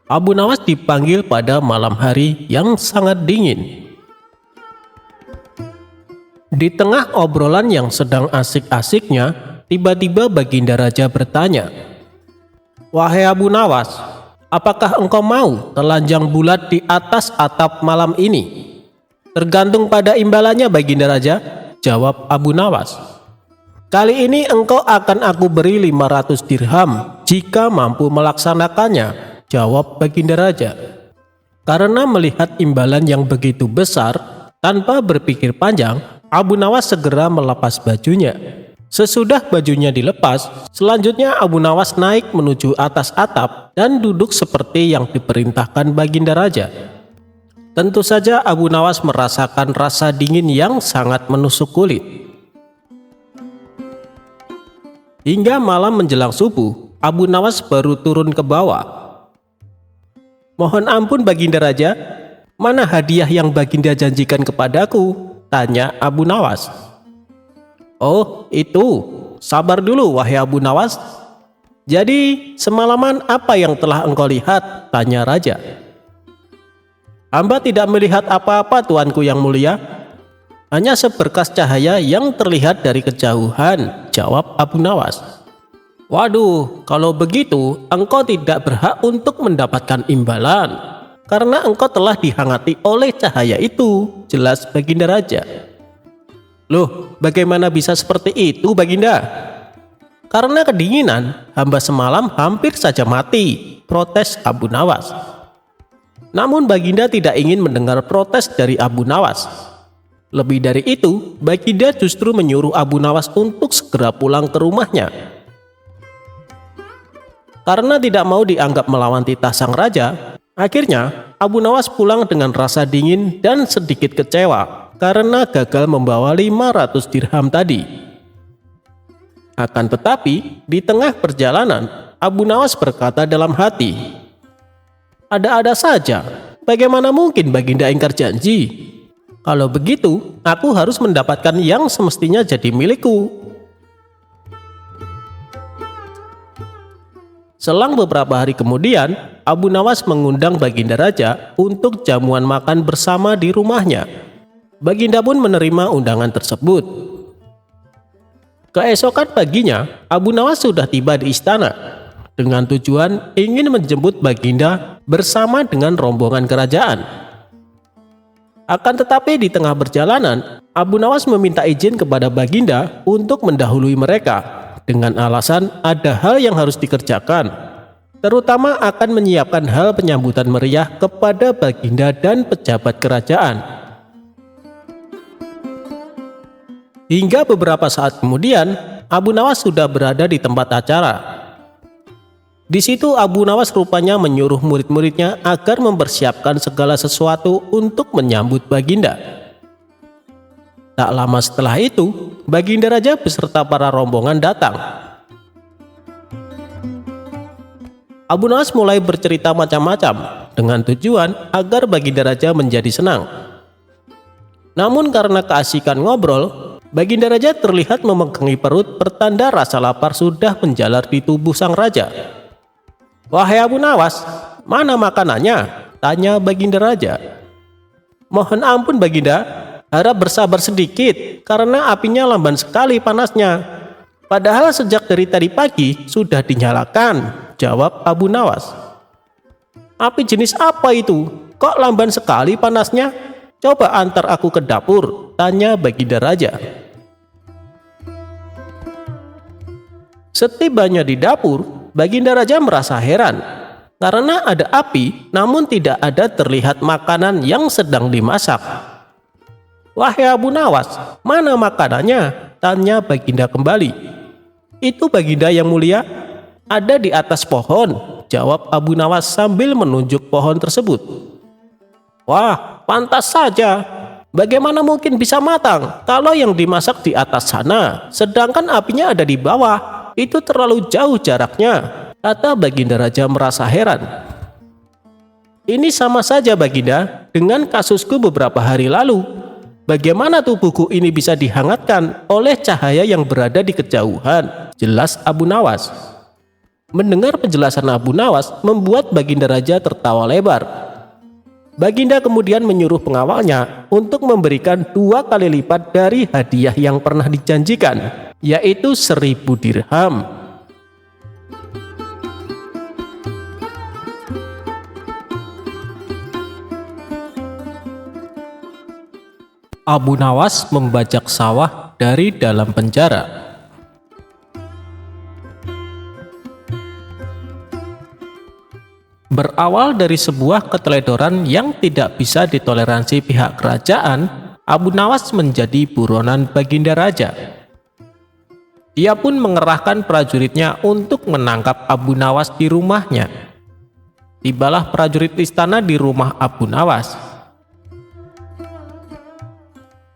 Abu Nawas dipanggil pada malam hari yang sangat dingin. Di tengah obrolan yang sedang asik-asiknya, tiba-tiba Baginda Raja bertanya, "Wahai Abu Nawas, apakah engkau mau telanjang bulat di atas atap malam ini?" "Tergantung pada imbalannya, Baginda Raja," jawab Abu Nawas. "Kali ini engkau akan aku beri 500 dirham jika mampu melaksanakannya," jawab Baginda Raja. Karena melihat imbalan yang begitu besar, tanpa berpikir panjang, Abu Nawas segera melepas bajunya. Sesudah bajunya dilepas, selanjutnya Abu Nawas naik menuju atas atap dan duduk seperti yang diperintahkan Baginda Raja. Tentu saja Abu Nawas merasakan rasa dingin yang sangat menusuk kulit. Hingga malam menjelang subuh, Abu Nawas baru turun ke bawah. "Mohon ampun Baginda Raja, mana hadiah yang Baginda janjikan kepadaku?" tanya Abu Nawas. "Oh itu, sabar dulu wahai Abu Nawas. Jadi semalaman apa yang telah engkau lihat?" tanya Raja. "Hamba tidak melihat apa-apa tuanku yang mulia. Hanya seberkas cahaya yang terlihat dari kejauhan," jawab Abu Nawas. "Waduh, kalau begitu engkau tidak berhak untuk mendapatkan imbalan, karena engkau telah dihangati oleh cahaya itu," jelas Baginda Raja. "Loh, bagaimana bisa seperti itu Baginda?" "Karena kedinginan, hamba semalam hampir saja mati," protes Abu Nawas. Namun Baginda tidak ingin mendengar protes dari Abu Nawas. Lebih dari itu, Baginda justru menyuruh Abu Nawas untuk segera pulang ke rumahnya. Karena tidak mau dianggap melawan titah sang raja, akhirnya Abu Nawas pulang dengan rasa dingin dan sedikit kecewa karena gagal membawa 500 dirham tadi. Akan tetapi, di tengah perjalanan, Abu Nawas berkata dalam hati, "Ada-ada saja, bagaimana mungkin Baginda ingkar janji? Kalau begitu, aku harus mendapatkan yang semestinya jadi milikku." Selang beberapa hari kemudian, Abu Nawas mengundang Baginda Raja untuk jamuan makan bersama di rumahnya. Baginda pun menerima undangan tersebut. Keesokan paginya, Abu Nawas sudah tiba di istana dengan tujuan ingin menjemput Baginda bersama dengan rombongan kerajaan. Akan tetapi di tengah perjalanan, Abu Nawas meminta izin kepada Baginda untuk mendahului mereka dengan alasan ada hal yang harus dikerjakan, terutama akan menyiapkan hal penyambutan meriah kepada Baginda dan pejabat kerajaan. Hingga beberapa saat kemudian, Abu Nawas sudah berada di tempat acara. Di situ Abu Nawas rupanya menyuruh murid-muridnya agar mempersiapkan segala sesuatu untuk menyambut Baginda. Tak lama setelah itu, Baginda Raja beserta para rombongan datang. Abu Nawas mulai bercerita macam-macam dengan tujuan agar Baginda Raja menjadi senang. Namun karena keasikan ngobrol, Baginda Raja terlihat memegangi perut pertanda rasa lapar sudah menjalar di tubuh sang raja. "Wahai Abu Nawas, mana makanannya?" tanya Baginda Raja. "Mohon ampun Baginda, harap bersabar sedikit karena apinya lamban sekali panasnya. Padahal sejak dari tadi pagi sudah dinyalakan," jawab Abu Nawas. "Api jenis apa itu? Kok lamban sekali panasnya? Coba antar aku ke dapur," tanya Baginda Raja. Setibanya di dapur, Baginda Raja merasa heran karena ada api namun tidak ada terlihat makanan yang sedang dimasak. "Wahai Abu Nawas, mana makanannya?" tanya Baginda kembali. "Itu Baginda yang mulia, ada di atas pohon," jawab Abu Nawas sambil menunjuk pohon tersebut. "Wah, pantas saja. Bagaimana mungkin bisa matang kalau yang dimasak di atas sana, sedangkan apinya ada di bawah? Itu terlalu jauh jaraknya," kata Baginda Raja merasa heran. "Ini sama saja Baginda dengan kasusku beberapa hari lalu. Bagaimana tuh buku ini bisa dihangatkan oleh cahaya yang berada di kejauhan? Jelas Abu Nawas. Mendengar penjelasan Abu Nawas membuat Baginda Raja tertawa lebar. Baginda kemudian menyuruh pengawalnya untuk memberikan 2 kali lipat dari hadiah yang pernah dijanjikan, yaitu 1000 dirham. Abu Nawas membajak sawah dari dalam penjara. Berawal dari sebuah keteledoran yang tidak bisa ditoleransi pihak kerajaan, Abu Nawas menjadi buronan Baginda Raja. Dia pun mengerahkan prajuritnya untuk menangkap Abu Nawas di rumahnya. Tibalah prajurit istana di rumah Abu Nawas.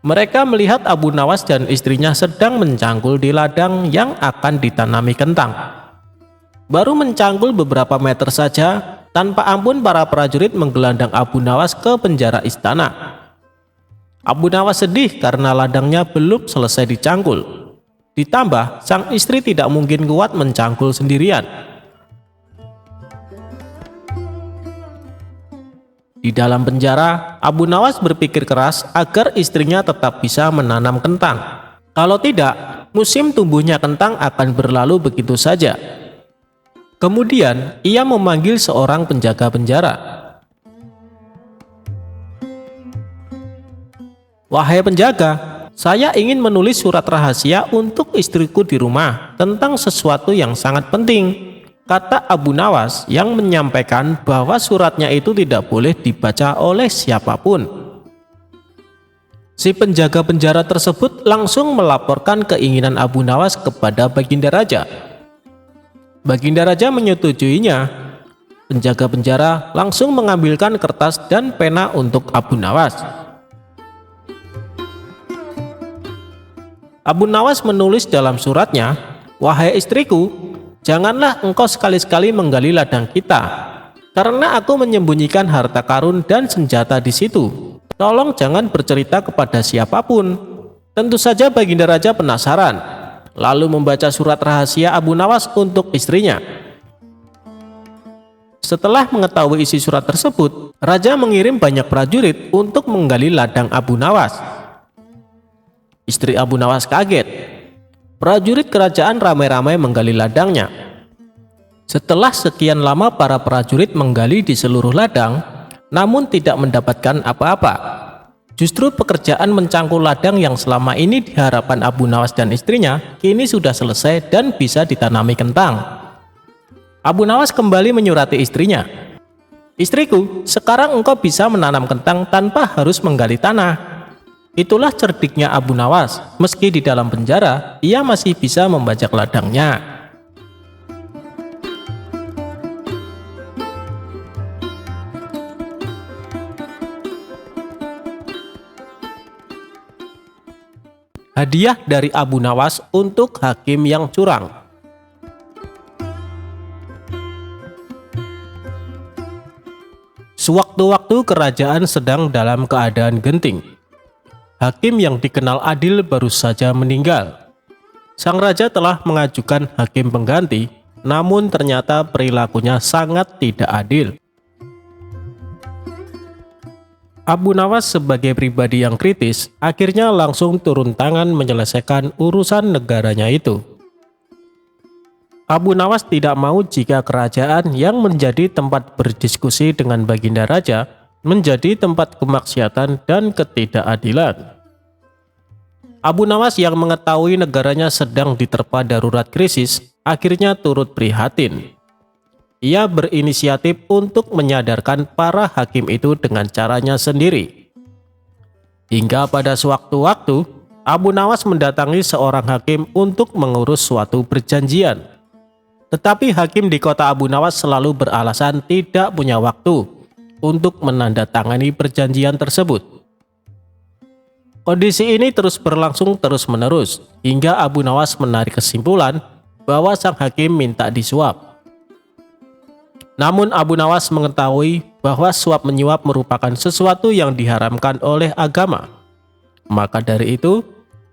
Mereka melihat Abu Nawas dan istrinya sedang mencangkul di ladang yang akan ditanami kentang. Baru mencangkul beberapa meter saja, tanpa ampun para prajurit menggelandang Abu Nawas ke penjara istana. Abu Nawas sedih karena ladangnya belum selesai dicangkul. Ditambah, sang istri tidak mungkin kuat mencangkul sendirian. Di dalam penjara, Abu Nawas berpikir keras agar istrinya tetap bisa menanam kentang. Kalau tidak, musim tumbuhnya kentang akan berlalu begitu saja. Kemudian, ia memanggil seorang penjaga penjara. "Wahai penjaga, saya ingin menulis surat rahasia untuk istriku di rumah tentang sesuatu yang sangat penting," kata Abu Nawas yang menyampaikan bahwa suratnya itu tidak boleh dibaca oleh siapapun. Si penjaga penjara tersebut langsung melaporkan keinginan Abu Nawas kepada Baginda Raja. Baginda Raja menyetujuinya. Penjaga penjara langsung mengambilkan kertas dan pena untuk Abu Nawas. Abu Nawas menulis dalam suratnya, "Wahai istriku, janganlah engkau sekali-sekali menggali ladang kita, karena aku menyembunyikan harta karun dan senjata di situ. Tolong jangan bercerita kepada siapapun." Tentu saja Baginda Raja penasaran, lalu membaca surat rahasia Abu Nawas untuk istrinya. Setelah mengetahui isi surat tersebut, Raja mengirim banyak prajurit untuk menggali ladang Abu Nawas. Istri Abu Nawas kaget. Prajurit kerajaan ramai-ramai menggali ladangnya. Setelah sekian lama para prajurit menggali di seluruh ladang, namun tidak mendapatkan apa-apa. Justru pekerjaan mencangkul ladang yang selama ini di hadapan Abu Nawas dan istrinya kini sudah selesai dan bisa ditanami kentang. Abu Nawas kembali menyurati istrinya, "Istriku, sekarang engkau bisa menanam kentang tanpa harus menggali tanah." Itulah cerdiknya Abu Nawas. Meski di dalam penjara, ia masih bisa membajak ladangnya. Hadiah dari Abu Nawas untuk hakim yang curang. Sewaktu-waktu kerajaan sedang dalam keadaan genting. Hakim yang dikenal adil baru saja meninggal. Sang raja telah mengajukan hakim pengganti, namun ternyata perilakunya sangat tidak adil. Abu Nawas sebagai pribadi yang kritis akhirnya langsung turun tangan menyelesaikan urusan negaranya itu. Abu Nawas tidak mau jika kerajaan yang menjadi tempat berdiskusi dengan Baginda Raja menjadi tempat kemaksiatan dan ketidakadilan. Abu Nawas yang mengetahui negaranya sedang diterpa darurat krisis akhirnya turut prihatin. Ia berinisiatif untuk menyadarkan para hakim itu dengan caranya sendiri. Hingga pada sewaktu-waktu, Abu Nawas mendatangi seorang hakim untuk mengurus suatu perjanjian. Tetapi hakim di kota Abu Nawas selalu beralasan tidak punya waktu untuk menandatangani perjanjian tersebut. Kondisi ini terus berlangsung terus-menerus, hingga Abu Nawas menarik kesimpulan bahwa sang hakim minta disuap. Namun Abu Nawas mengetahui bahwa suap menyuap merupakan sesuatu yang diharamkan oleh agama. Maka dari itu,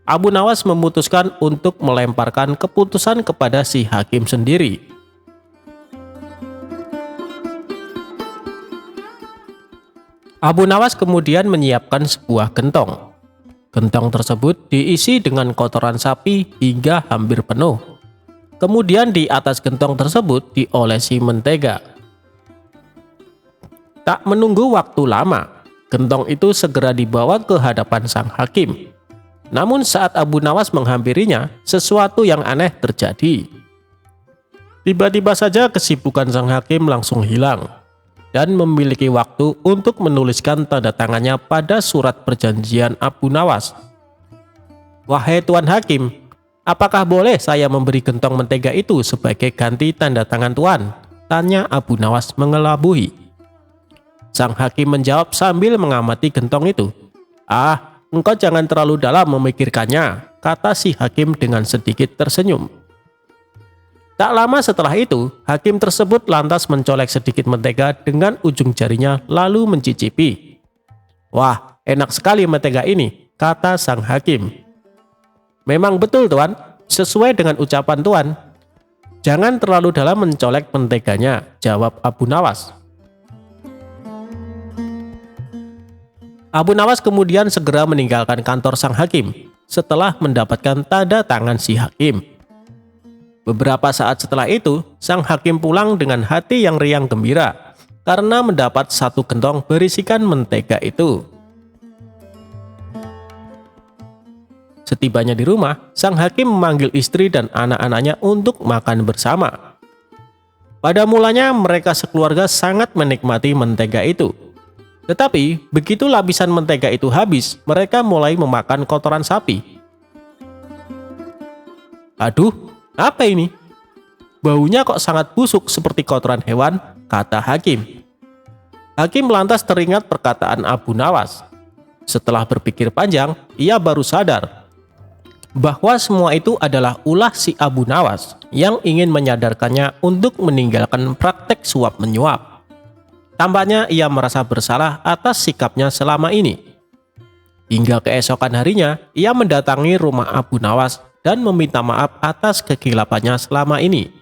Abu Nawas memutuskan untuk melemparkan keputusan kepada si hakim sendiri. Abu Nawas kemudian menyiapkan sebuah gentong. Gentong tersebut diisi dengan kotoran sapi hingga hampir penuh. Kemudian di atas gentong tersebut diolesi mentega. Tak menunggu waktu lama, gentong itu segera dibawa ke hadapan sang hakim. Namun saat Abu Nawas menghampirinya, sesuatu yang aneh terjadi. Tiba-tiba saja kesibukan sang hakim langsung hilang dan memiliki waktu untuk menuliskan tanda tangannya pada surat perjanjian Abu Nawas. "Wahai Tuan Hakim, apakah boleh saya memberi gentong mentega itu sebagai ganti tanda tangan Tuan?" tanya Abu Nawas mengelabui. Sang hakim menjawab sambil mengamati gentong itu. "Ah, engkau jangan terlalu dalam memikirkannya," kata si hakim dengan sedikit tersenyum. Tak lama setelah itu, hakim tersebut lantas mencolek sedikit mentega dengan ujung jarinya lalu mencicipi. "Wah, enak sekali mentega ini," kata sang hakim. "Memang betul Tuan, sesuai dengan ucapan Tuan. Jangan terlalu dalam mencolek menteganya," jawab Abu Nawas. Abu Nawas kemudian segera meninggalkan kantor sang hakim setelah mendapatkan tanda tangan si hakim. Beberapa saat setelah itu, sang hakim pulang dengan hati yang riang gembira karena mendapat satu gentong berisikan mentega itu. Setibanya di rumah, sang hakim memanggil istri dan anak-anaknya untuk makan bersama. Pada mulanya mereka sekeluarga sangat menikmati mentega itu. Tetapi begitu lapisan mentega itu habis, mereka mulai memakan kotoran sapi. "Aduh, apa ini? Baunya kok sangat busuk seperti kotoran hewan," kata hakim. Hakim lantas teringat perkataan Abu Nawas. Setelah berpikir panjang, ia baru sadar bahwa semua itu adalah ulah si Abu Nawas yang ingin menyadarkannya untuk meninggalkan praktek suap menyuap. Tampaknya ia merasa bersalah atas sikapnya selama ini. Hingga keesokan harinya, ia mendatangi rumah Abu Nawas dan meminta maaf atas kekilapannya selama ini.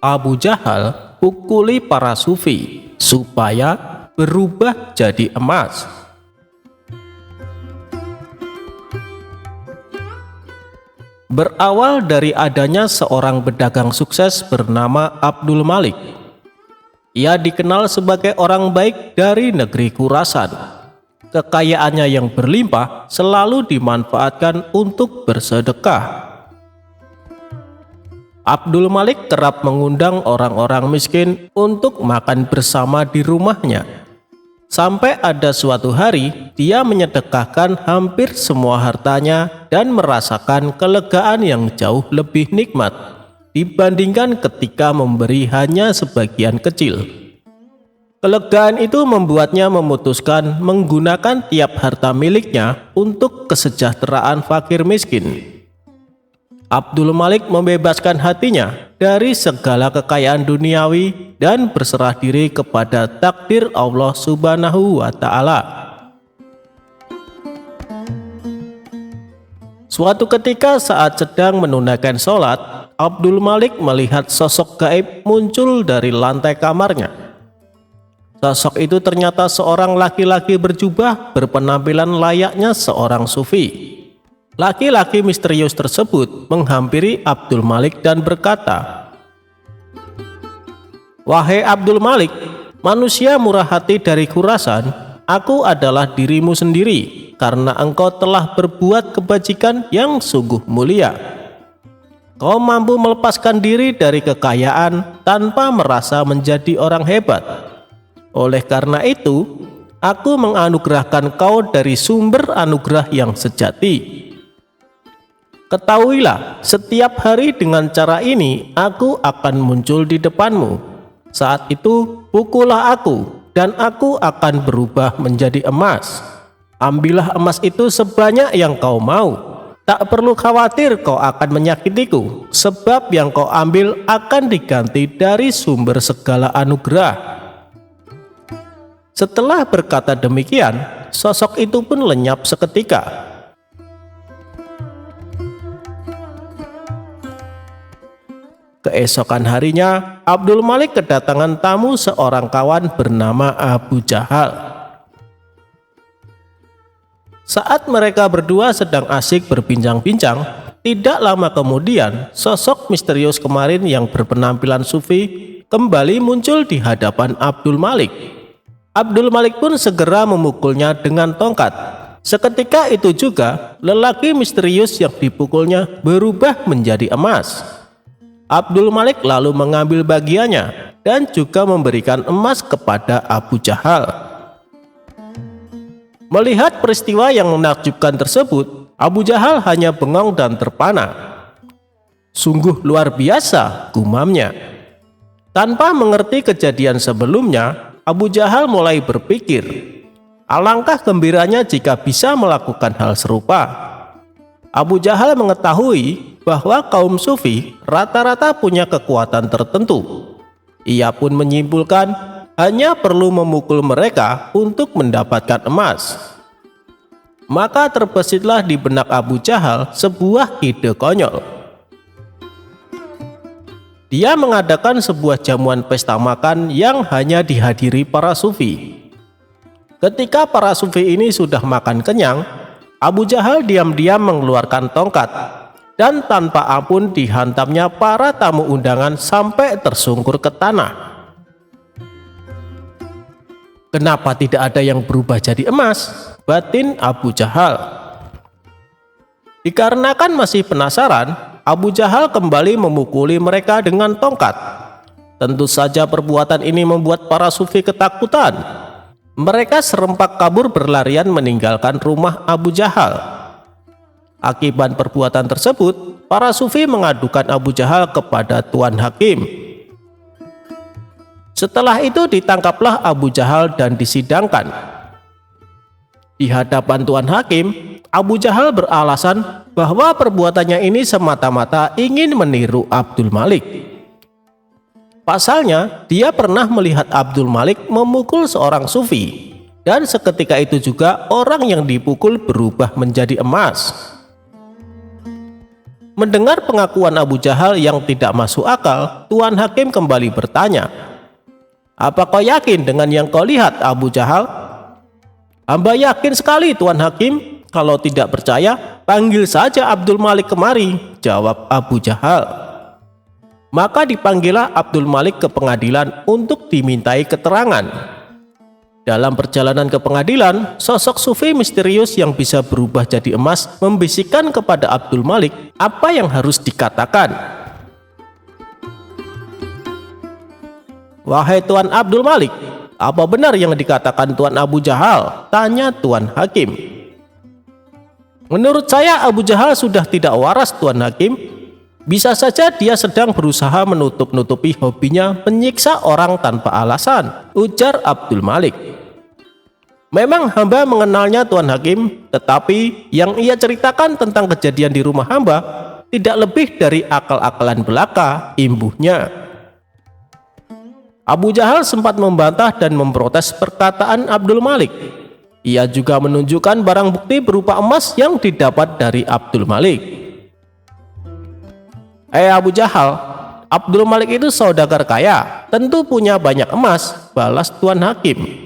Abu Jahal pukuli para sufi supaya berubah jadi emas. Berawal dari adanya seorang pedagang sukses bernama Abdul Malik. Ia dikenal sebagai orang baik dari negeri Khurasan. Kekayaannya yang berlimpah selalu dimanfaatkan untuk bersedekah. Abdul Malik kerap mengundang orang-orang miskin untuk makan bersama di rumahnya. Sampai ada suatu hari, dia menyedekahkan hampir semua hartanya dan merasakan kelegaan yang jauh lebih nikmat dibandingkan ketika memberi hanya sebagian kecil. Kelegaan itu membuatnya memutuskan menggunakan tiap harta miliknya untuk kesejahteraan fakir miskin. Abdul Malik membebaskan hatinya dari segala kekayaan duniawi dan berserah diri kepada takdir Allah Subhanahu wa Ta'ala. Suatu ketika saat sedang menunaikan sholat, Abdul Malik melihat sosok gaib muncul dari lantai kamarnya. Sosok itu ternyata seorang laki-laki berjubah berpenampilan layaknya seorang sufi. Laki-laki misterius tersebut menghampiri Abdul Malik dan berkata, "Wahai Abdul Malik, manusia murah hati dari Khurasan, aku adalah dirimu sendiri karena engkau telah berbuat kebajikan yang sungguh mulia. Kau mampu melepaskan diri dari kekayaan tanpa merasa menjadi orang hebat. Oleh karena itu, aku menganugerahkan kau dari sumber anugerah yang sejati. Ketahuilah, setiap hari dengan cara ini aku akan muncul di depanmu. Saat itu pukullah aku dan aku akan berubah menjadi emas. Ambillah emas itu sebanyak yang kau mau, Tak perlu khawatir kau akan menyakitiku, sebab yang kau ambil akan diganti dari sumber segala anugerah." Setelah berkata demikian, sosok itu pun lenyap seketika. Keesokan harinya, Abdul Malik kedatangan tamu seorang kawan bernama Abu Jahal. Saat mereka berdua sedang asik berbincang-bincang, tidak lama kemudian sosok misterius kemarin yang berpenampilan sufi kembali muncul di hadapan Abdul Malik. Abdul Malik pun segera memukulnya dengan tongkat. Seketika itu juga lelaki misterius yang dipukulnya berubah menjadi emas. Abdul Malik lalu mengambil bagiannya dan juga memberikan emas kepada Abu Jahal. Melihat peristiwa yang menakjubkan tersebut, Abu Jahal hanya bengong dan terpana. "Sungguh luar biasa," gumamnya. Tanpa mengerti kejadian sebelumnya, Abu Jahal mulai berpikir, alangkah gembiranya jika bisa melakukan hal serupa. Abu Jahal mengetahui bahwa kaum sufi rata-rata punya kekuatan tertentu. Ia pun menyimpulkan hanya perlu memukul mereka untuk mendapatkan emas. Maka terbesitlah di benak Abu Jahal sebuah ide konyol. Dia mengadakan sebuah jamuan pesta makan yang hanya dihadiri para sufi. Ketika para sufi ini sudah makan kenyang, Abu Jahal diam-diam mengeluarkan tongkat dan tanpa ampun dihantamnya para tamu undangan sampai tersungkur ke tanah. "Kenapa tidak ada yang berubah jadi emas?" batin Abu Jahal. Dikarenakan masih penasaran, Abu Jahal kembali memukuli mereka dengan tongkat. Tentu saja perbuatan ini membuat para sufi ketakutan. Mereka serempak kabur berlarian meninggalkan rumah Abu Jahal. Akibat perbuatan tersebut, para sufi mengadukan Abu Jahal kepada Tuan Hakim. Setelah itu ditangkaplah Abu Jahal dan disidangkan. Di hadapan Tuan Hakim, Abu Jahal beralasan bahwa perbuatannya ini semata-mata ingin meniru Abdul Malik. Pasalnya, dia pernah melihat Abdul Malik memukul seorang sufi, dan seketika itu juga orang yang dipukul berubah menjadi emas. Mendengar pengakuan Abu Jahal yang tidak masuk akal, Tuan Hakim kembali bertanya, "Apa kau yakin dengan yang kau lihat, Abu Jahal?" "Hamba yakin sekali, Tuan Hakim. Kalau tidak percaya, panggil saja Abdul Malik kemari," jawab Abu Jahal. Maka dipanggillah Abdul Malik ke pengadilan untuk dimintai keterangan. Dalam perjalanan ke pengadilan, sosok sufi misterius yang bisa berubah jadi emas membisikkan kepada Abdul Malik apa yang harus dikatakan. "Wahai Tuan Abdul Malik, apa benar yang dikatakan Tuan Abu Jahal?" tanya Tuan Hakim. "Menurut saya Abu Jahal sudah tidak waras, Tuan Hakim. Bisa saja dia sedang berusaha menutup-nutupi hobinya menyiksa orang tanpa alasan," ujar Abdul Malik. "Memang hamba mengenalnya, Tuan Hakim, tetapi yang ia ceritakan tentang kejadian di rumah hamba tidak lebih dari akal-akalan belaka," imbuhnya. Abu Jahal sempat membantah dan memprotes perkataan Abdul Malik. Ia juga menunjukkan barang bukti berupa emas yang didapat dari Abdul Malik. Abu Jahal, Abdul Malik itu saudagar kaya, tentu punya banyak emas," balas Tuan Hakim.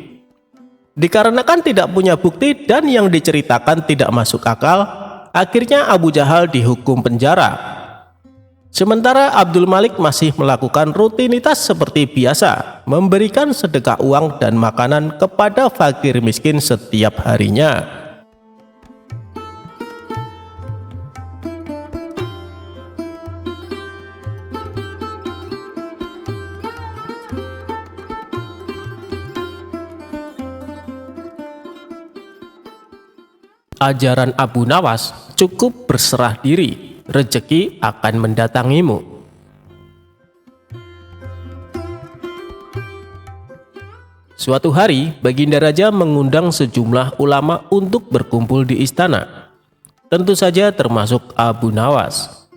Dikarenakan tidak punya bukti dan yang diceritakan tidak masuk akal, akhirnya Abu Jahal dihukum penjara. Sementara Abdul Malik masih melakukan rutinitas seperti biasa, memberikan sedekah uang dan makanan kepada fakir miskin setiap harinya. Ajaran Abu Nawas, cukup berserah diri, rezeki akan mendatangimu. Suatu hari, Baginda Raja mengundang sejumlah ulama untuk berkumpul di istana. tentu saja termasuk Abu Nawas.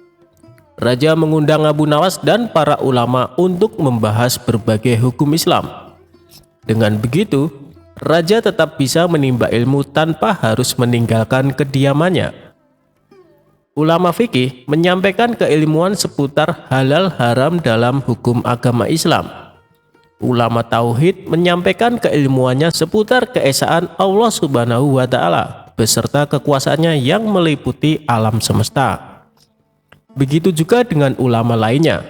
Raja mengundang Abu Nawas dan para ulama untuk membahas berbagai hukum Islam. Dengan begitu, raja tetap bisa menimba ilmu tanpa harus meninggalkan kediamannya. Ulama fikih menyampaikan keilmuan seputar halal haram dalam hukum agama Islam. Ulama tauhid menyampaikan keilmuannya seputar keesaan Allah Subhanahu wa Ta'ala beserta kekuasaannya yang meliputi alam semesta. Begitu juga dengan ulama lainnya.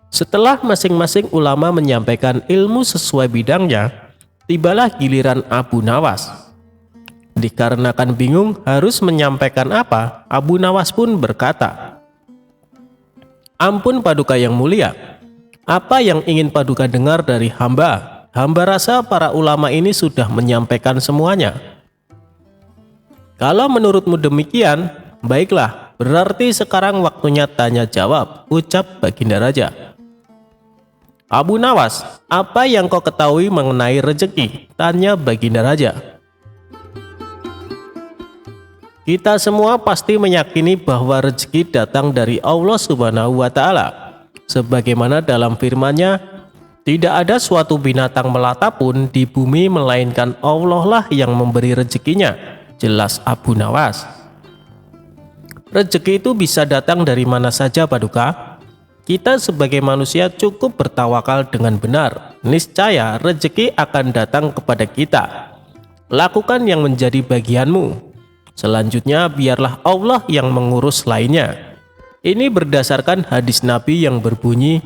Setelah masing-masing ulama menyampaikan ilmu sesuai bidangnya, tibalah giliran Abu Nawas. Dikarenakan bingung harus menyampaikan apa, Abu Nawas pun berkata, "Ampun Paduka yang mulia, apa yang ingin Paduka dengar dari hamba? Hamba rasa para ulama ini sudah menyampaikan semuanya." "Kalau menurutmu demikian, baiklah, berarti sekarang waktunya tanya jawab," ucap Baginda Raja. "Abu Nawas, apa yang kau ketahui mengenai rezeki?" tanya Baginda Raja. "Kita semua pasti meyakini bahwa rezeki datang dari Allah Subhanahu wa Ta'ala. Sebagaimana dalam firman-Nya, tidak ada suatu binatang melata pun di bumi melainkan Allah lah yang memberi rezekinya," jelas Abu Nawas. "Rezeki itu bisa datang dari mana saja Paduka. Kita sebagai manusia cukup bertawakal dengan benar. Niscaya rezeki akan datang kepada kita. Lakukan yang menjadi bagianmu. Selanjutnya biarlah Allah yang mengurus lainnya." Ini berdasarkan hadis Nabi yang berbunyi,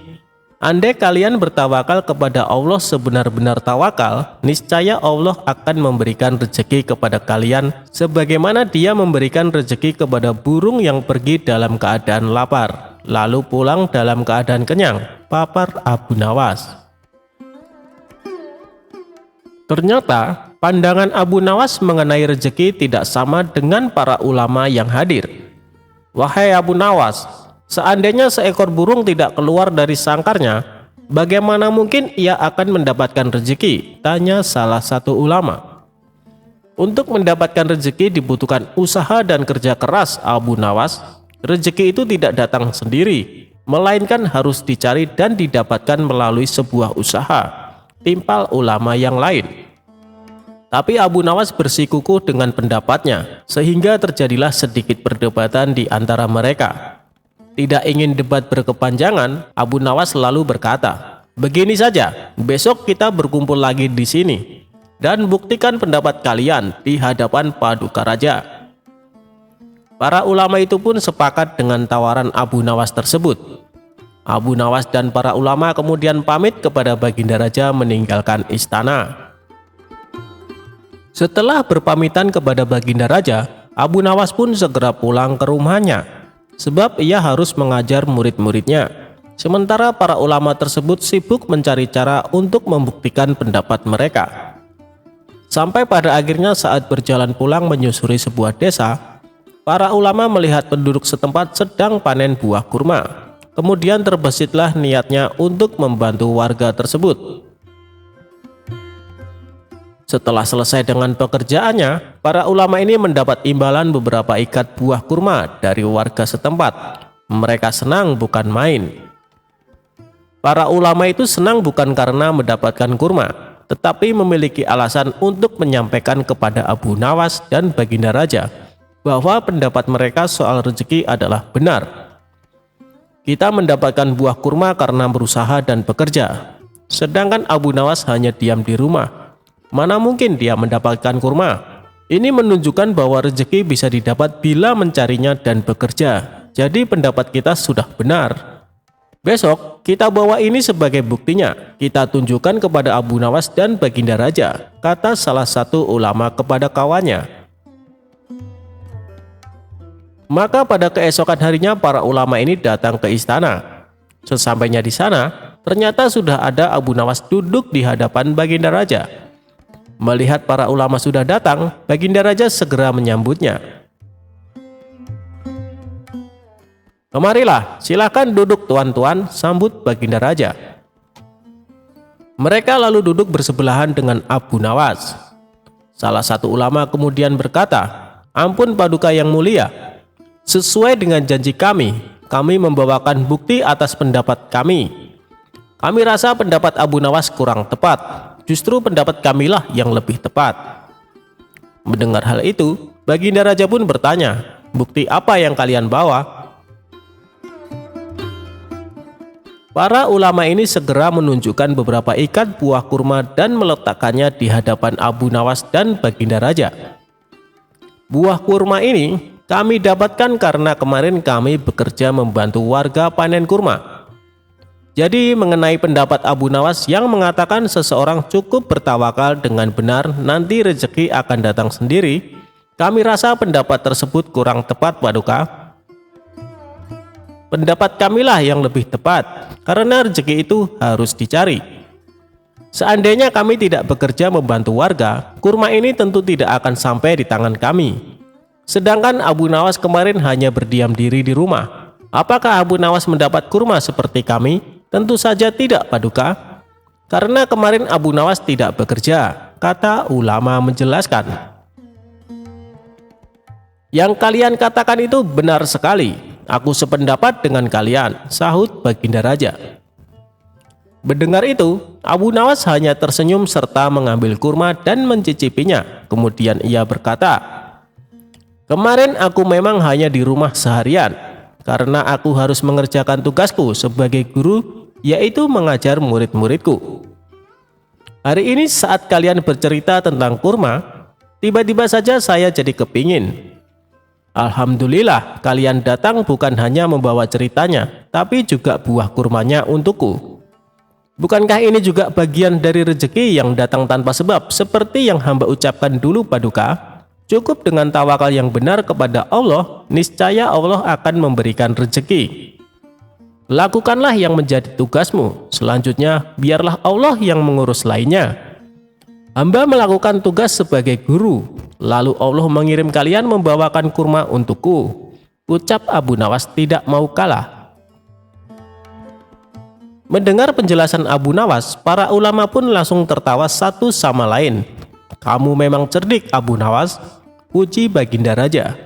"Andai kalian bertawakal kepada Allah sebenar-benar tawakal, niscaya Allah akan memberikan rezeki kepada kalian sebagaimana Dia memberikan rezeki kepada burung yang pergi dalam keadaan lapar, lalu pulang dalam keadaan kenyang," papar Abu Nawas. Ternyata pandangan Abu Nawas mengenai rezeki tidak sama dengan para ulama yang hadir. "Wahai Abu Nawas, seandainya seekor burung tidak keluar dari sangkarnya, bagaimana mungkin ia akan mendapatkan rezeki?" tanya salah satu ulama. "Untuk mendapatkan rezeki dibutuhkan usaha dan kerja keras Abu Nawas. Rezeki itu tidak datang sendiri, melainkan harus dicari dan didapatkan melalui sebuah usaha," timpal ulama yang lain. Tapi Abu Nawas bersikukuh dengan pendapatnya, sehingga terjadilah sedikit perdebatan di antara mereka. Tidak ingin debat berkepanjangan, Abu Nawas lalu berkata, "Begini saja, besok kita berkumpul lagi di sini dan buktikan pendapat kalian di hadapan Paduka Raja." Para ulama itu pun sepakat dengan tawaran Abu Nawas tersebut. Abu Nawas dan para ulama kemudian pamit kepada Baginda Raja meninggalkan istana. Setelah berpamitan kepada Baginda Raja, Abu Nawas pun segera pulang ke rumahnya, sebab ia harus mengajar murid-muridnya. Sementara para ulama tersebut sibuk mencari cara untuk membuktikan pendapat mereka. Sampai pada akhirnya saat berjalan pulang menyusuri sebuah desa, para ulama melihat penduduk setempat sedang panen buah kurma. Kemudian terbesitlah niatnya untuk membantu warga tersebut. Setelah selesai dengan pekerjaannya, para ulama ini mendapat imbalan beberapa ikat buah kurma dari warga setempat. Mereka senang bukan main. Para ulama itu senang bukan karena mendapatkan kurma, tetapi memiliki alasan untuk menyampaikan kepada Abu Nawas dan Baginda Raja bahwa pendapat mereka soal rezeki adalah benar. "Kita mendapatkan buah kurma karena berusaha dan bekerja, sedangkan Abu Nawas hanya diam di rumah. Mana mungkin dia mendapatkan kurma? Ini menunjukkan bahwa rezeki bisa didapat bila mencarinya dan bekerja. Jadi pendapat kita sudah benar. Besok kita bawa ini sebagai buktinya. Kita tunjukkan kepada Abu Nawas dan Baginda Raja," kata salah satu ulama kepada kawannya. Maka pada keesokan harinya para ulama ini datang ke istana. Sesampainya di sana, ternyata sudah ada Abu Nawas duduk di hadapan Baginda Raja. Melihat para ulama sudah datang, Baginda Raja segera menyambutnya. "Kemarilah, silakan duduk tuan-tuan," sambut Baginda Raja. Mereka lalu duduk bersebelahan dengan Abu Nawas. Salah satu ulama kemudian berkata, Ampun Paduka yang mulia, sesuai dengan janji kami membawakan bukti atas pendapat kami. Kami rasa pendapat Abu Nawas kurang tepat, justru pendapat kamilah yang lebih tepat. Mendengar hal itu, Baginda Raja pun bertanya, bukti apa yang kalian bawa? Para ulama ini segera menunjukkan beberapa ikat buah kurma dan meletakkannya di hadapan Abu Nawas dan Baginda Raja. Buah kurma ini kami dapatkan karena kemarin kami bekerja membantu warga panen kurma. Jadi mengenai pendapat Abu Nawas yang mengatakan seseorang cukup bertawakal dengan benar nanti rezeki akan datang sendiri, kami rasa pendapat tersebut kurang tepat Paduka. Pendapat kamilah yang lebih tepat, karena rezeki itu harus dicari. Seandainya kami tidak bekerja membantu warga, kurma ini tentu tidak akan sampai di tangan kami. Sedangkan Abu Nawas kemarin hanya berdiam diri di rumah. Apakah Abu Nawas mendapat kurma seperti kami? Tentu saja tidak Paduka. Karena kemarin Abu Nawas tidak bekerja, kata ulama menjelaskan. Yang kalian katakan itu benar sekali. Aku sependapat dengan kalian, sahut Baginda Raja. Mendengar itu, Abu Nawas hanya tersenyum serta mengambil kurma dan mencicipinya. Kemudian ia berkata, kemarin aku memang hanya di rumah seharian, karena aku harus mengerjakan tugasku sebagai guru, yaitu mengajar murid-muridku. Hari ini saat kalian bercerita tentang kurma, tiba-tiba saja saya jadi kepingin. Alhamdulillah kalian datang bukan hanya membawa ceritanya, tapi juga buah kurmanya untukku. Bukankah ini juga bagian dari rezeki yang datang tanpa sebab, seperti yang hamba ucapkan dulu Paduka? Cukup dengan tawakal yang benar kepada Allah, niscaya Allah akan memberikan rezeki. Lakukanlah yang menjadi tugasmu, selanjutnya biarlah Allah yang mengurus lainnya. Hamba melakukan tugas sebagai guru, lalu Allah mengirim kalian membawakan kurma untukku. Ucap Abu Nawas tidak mau kalah. Mendengar penjelasan Abu Nawas, para ulama pun langsung tertawa satu sama lain. Kamu memang cerdik Abu Nawas, puji Baginda Raja.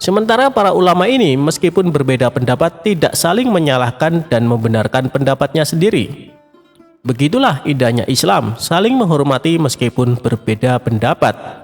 Sementara para ulama ini meskipun berbeda pendapat tidak saling menyalahkan dan membenarkan pendapatnya sendiri. Begitulah indahnya Islam, saling menghormati meskipun berbeda pendapat.